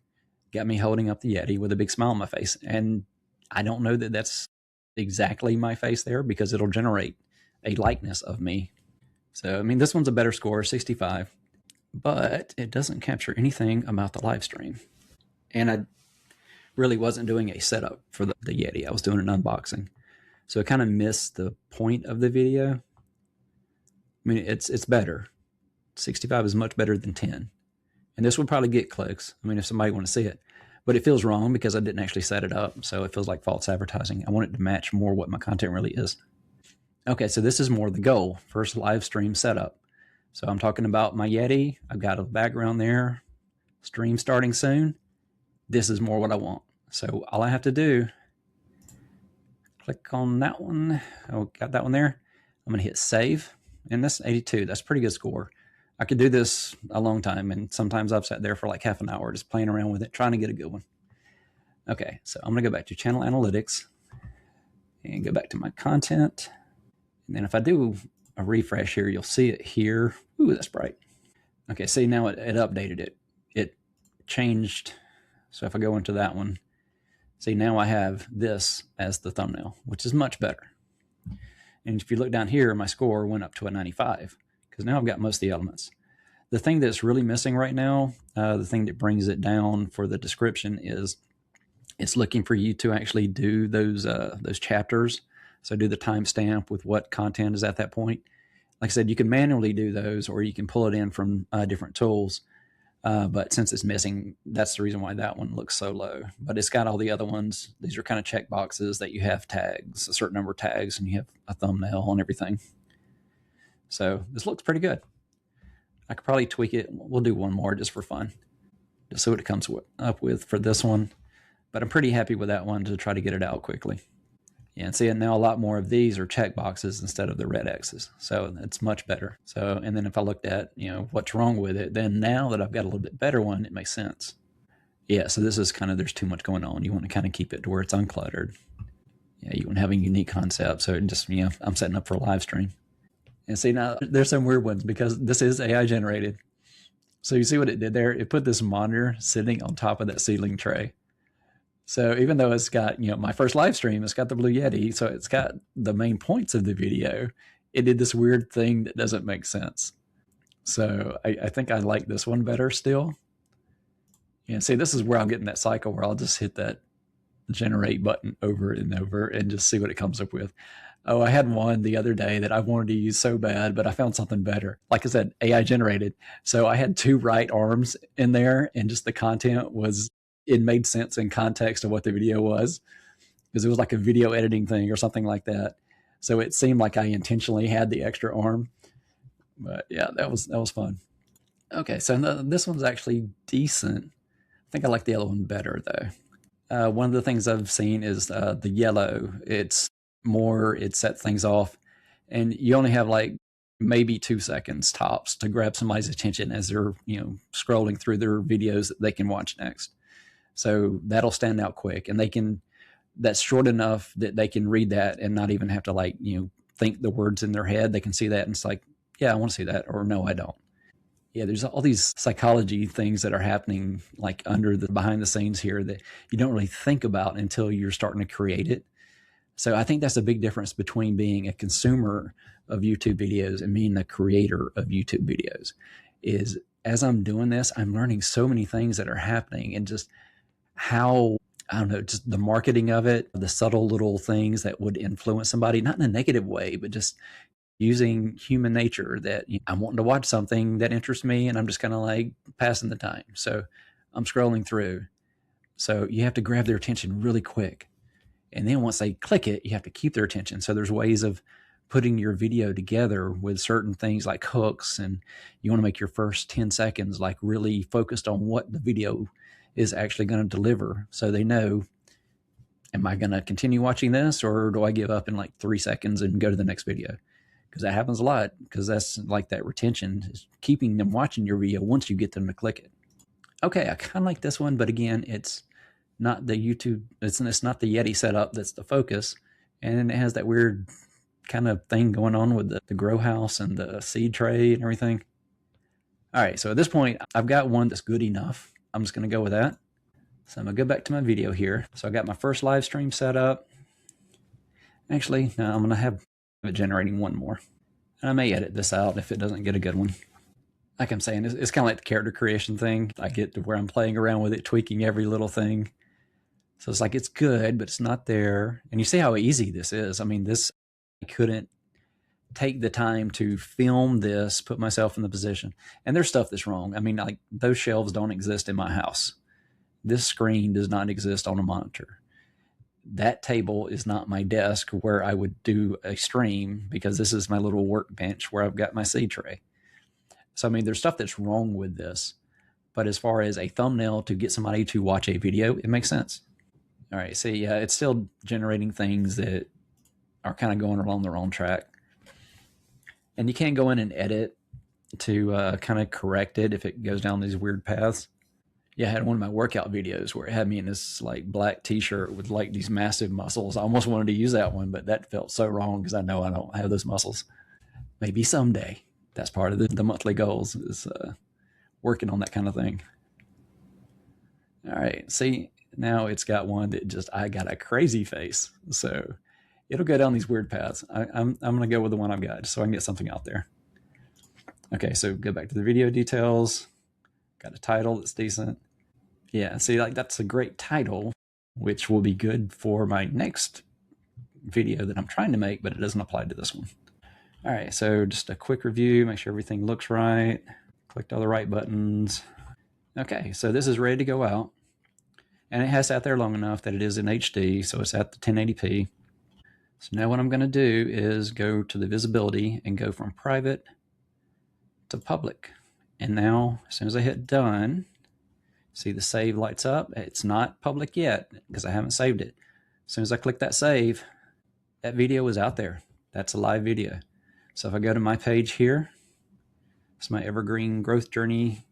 Got me holding up the Yeti with a big smile on my face. And I don't know that that's exactly my face there because it'll generate a likeness of me. So, I mean, this one's a better score, 65, but it doesn't capture anything about the live stream. And I really wasn't doing a setup for the Yeti. I was doing an unboxing. So it kind of missed the point of the video. I mean, it's better. 65 is much better than 10. And this would probably get clicks. I mean, if somebody want to see it. But it feels wrong because I didn't actually set it up. So it feels like false advertising. I want it to match more what my content really is. Okay, so this is more the goal. First live stream setup. So I'm talking about my Yeti. I've got a background there. Stream starting soon. This is more what I want. So all I have to do, click on that one. Oh, got that one there. I'm going to hit save. And that's 82. That's a pretty good score. I could do this a long time, and sometimes I've sat there for like half an hour just playing around with it, trying to get a good one. Okay, so I'm going to go back to channel analytics and go back to my content. And then if I do a refresh here, you'll see it here. Ooh, that's bright. Okay, see, now it updated it. It changed. So if I go into that one, see, now I have this as the thumbnail, which is much better. And if you look down here, my score went up to a 95 because now I've got most of the elements. The thing that's really missing right now, the thing that brings it down for the description is it's looking for you to actually do those chapters. So do the timestamp with what content is at that point. Like I said, you can manually do those or you can pull it in from different tools. But since it's missing, that's the reason why that one looks so low. But it's got all the other ones. These are kind of check boxes that you have tags, a certain number of tags, and you have a thumbnail and everything. So this looks pretty good. I could probably tweak it. We'll do one more just for fun, just see what it comes up with for this one. But I'm pretty happy with that one to try to get it out quickly. Yeah, and see, now a lot more of these are check boxes instead of the red X's. So it's much better. So, and then if I looked at, what's wrong with it, then now that I've got a little bit better one, it makes sense. Yeah, so this is kind of, there's too much going on. You want to kind of keep it to where it's uncluttered. Yeah, you want to have a unique concept. So it just, I'm setting up for a live stream. And see, now there's some weird ones because this is AI generated. So you see what it did there? It put this monitor sitting on top of that ceiling tray. So even though it's got, my first live stream, it's got the Blue Yeti, so it's got the main points of the video, it did this weird thing that doesn't make sense. So I think I like this one better still. Yeah, see, this is where I'm getting that cycle where I'll just hit that generate button over and over and just see what it comes up with. Oh, I had one the other day that I wanted to use so bad, but I found something better. Like I said, AI generated. So I had 2 right arms in there, and just the content it made sense in context of what the video was, because it was like a video editing thing or something like that. So it seemed like I intentionally had the extra arm. But yeah, that was fun. Okay, so this one's actually decent. I think I like the other one better though. One of the things I've seen is the yellow. It sets things off, and you only have like maybe 2 seconds tops to grab somebody's attention as they're scrolling through their videos that they can watch next. So that'll stand out quick, and that's short enough that they can read that and not even have to think the words in their head. They can see that and it's like, yeah, I want to see that, or no, I don't. Yeah, there's all these psychology things that are happening like under the behind the scenes here that you don't really think about until you're starting to create it. So I think that's a big difference between being a consumer of YouTube videos and being the creator of YouTube videos. Is as I'm doing this, I'm learning so many things that are happening, and just how I don't know, just the marketing of it, the subtle little things that would influence somebody, not in a negative way, but just using human nature that I'm wanting to watch something that interests me and I'm just kind of like passing the time. So I'm scrolling through. So you have to grab their attention really quick. And then once they click it, you have to keep their attention. So there's ways of putting your video together with certain things like hooks, and you want to make your first 10 seconds like really focused on what the video is actually going to deliver. So they know, am I going to continue watching this, or do I give up in like 3 seconds and go to the next video? Because that happens a lot, because that's like that retention is keeping them watching your video once you get them to click it. Okay, I kind of like this one, but again, it's not the YouTube, it's not the Yeti setup that's the focus. And it has that weird kind of thing going on with the grow house and the seed tray and everything. All right, so at this point, I've got one that's good enough. I'm just going to go with that. So I'm going to go back to my video here. So I got my first live stream set up. Actually, no, I'm going to have it generating one more. And I may edit this out if it doesn't get a good one. Like I'm saying, it's kind of like the character creation thing. I get to where I'm playing around with it, tweaking every little thing. So it's like, it's good, but it's not there. And you see how easy this is. I mean, this, I couldn't take the time to film this, put myself in the position. And there's stuff that's wrong. I mean, like those shelves don't exist in my house. This screen does not exist on a monitor. That table is not my desk where I would do a stream, because this is my little workbench where I've got my seed tray. So, I mean, there's stuff that's wrong with this. But as far as a thumbnail to get somebody to watch a video, it makes sense. All right, see, yeah, it's still generating things that are kind of going along the wrong track. And you can go in and edit to kind of correct it if it goes down these weird paths. Yeah, I had one of my workout videos where it had me in this like black t-shirt with like these massive muscles. I almost wanted to use that one, but that felt so wrong because I know I don't have those muscles. Maybe someday. That's part of the monthly goals, is working on that kind of thing. All right, see, now it's got one that just, I got a crazy face. So it'll go down these weird paths. I'm going to go with the one I've got just so I can get something out there. Okay, so go back to the video details. Got a title that's decent. Yeah, see, like that's a great title, which will be good for my next video that I'm trying to make, but it doesn't apply to this one. All right, so just a quick review, make sure everything looks right. Clicked all the right buttons. Okay, so this is ready to go out. And it has sat there long enough that it is in HD, so it's at the 1080p. So now what I'm going to do is go to the visibility and go from private to public. And now, as soon as I hit done, see the save lights up. It's not public yet because I haven't saved it. As soon as I click that save, that video is out there. That's a live video. So if I go to my page here, it's my Evergreen Growth Journey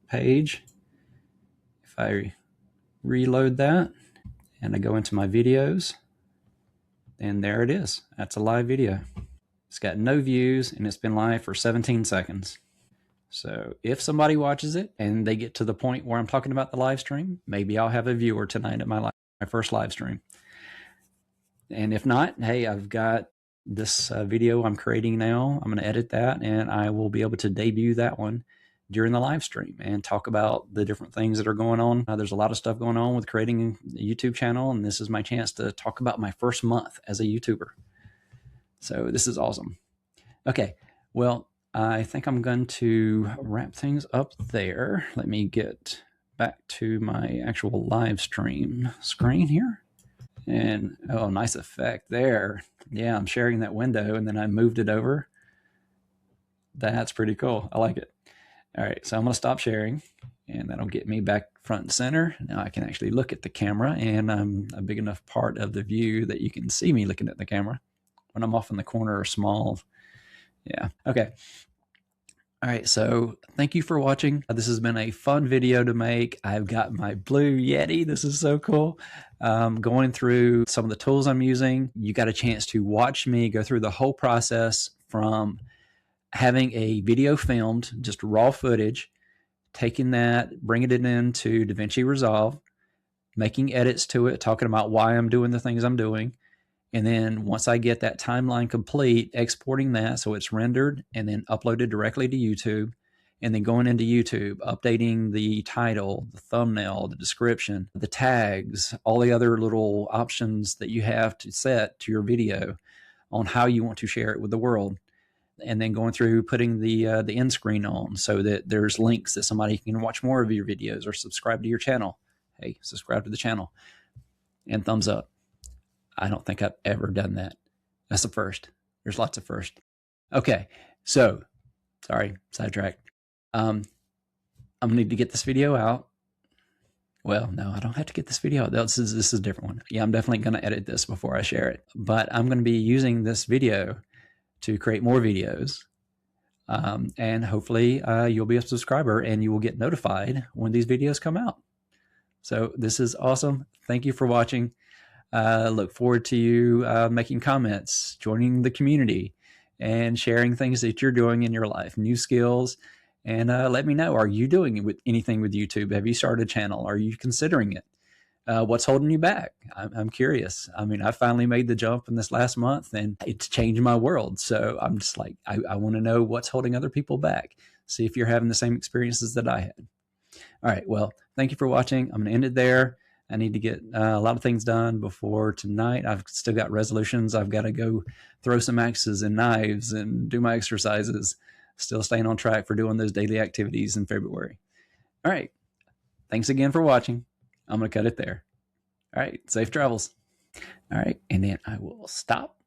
page. If I reload that and I go into my videos, and there it is. That's a live video. It's got no views and it's been live for 17 seconds. So if somebody watches it and they get to the point where I'm talking about the live stream, maybe I'll have a viewer tonight at my first live stream. And if not, hey, I've got this video I'm creating now. I'm going to edit that and I will be able to debut that one during the live stream and talk about the different things that are going on. There's a lot of stuff going on with creating a YouTube channel, and this is my chance to talk about my first month as a YouTuber. So this is awesome. Okay, well, I think I'm going to wrap things up there. Let me get back to my actual live stream screen here. And, oh, nice effect there. Yeah, I'm sharing that window and then I moved it over. That's pretty cool. I like it. All right, so I'm going to stop sharing and that'll get me back front and center. Now I can actually look at the camera, and I'm a big enough part of the view that you can see me looking at the camera. When I'm off in the corner or small, yeah. Okay. All right, so thank you for watching. This has been a fun video to make. I've got my Blue Yeti. This is so cool. Going through some of the tools I'm using. You got a chance to watch me go through the whole process from having a video filmed, just raw footage, taking that, bringing it into DaVinci Resolve, making edits to it, talking about why I'm doing the things I'm doing. And then once I get that timeline complete, exporting that so it's rendered and then uploaded directly to YouTube. and then going into YouTube, updating the title, the thumbnail, the description, the tags, all the other little options that you have to set to your video on how you want to share it with the world. And then going through putting the end screen on so that there's links that somebody can watch more of your videos or subscribe to your channel. Hey, subscribe to the channel and thumbs up. I don't think I've ever done that. That's a first. There's lots of firsts. Okay, so sorry, sidetracked. I'm gonna need to get this video out. Well, no, I don't have to get this video out. This is a different one. Yeah, I'm definitely gonna edit this before I share it. But I'm gonna be using this video to create more videos. And hopefully you'll be a subscriber and you will get notified when these videos come out. So this is awesome. Thank you for watching. Look forward to you making comments, joining the community, and sharing things that you're doing in your life, new skills. And let me know, are you doing anything with YouTube? Have you started a channel? Are you considering it? What's holding you back? I'm curious. I mean, I finally made the jump in this last month and it's changed my world. So I'm just like, I want to know what's holding other people back. See if you're having the same experiences that I had. All right. Well, thank you for watching. I'm going to end it there. I need to get a lot of things done before tonight. I've still got resolutions. I've got to go throw some axes and knives and do my exercises. Still staying on track for doing those daily activities in February. All right. Thanks again for watching. I'm going to cut it there. All right. Safe travels. All right. And then I will stop.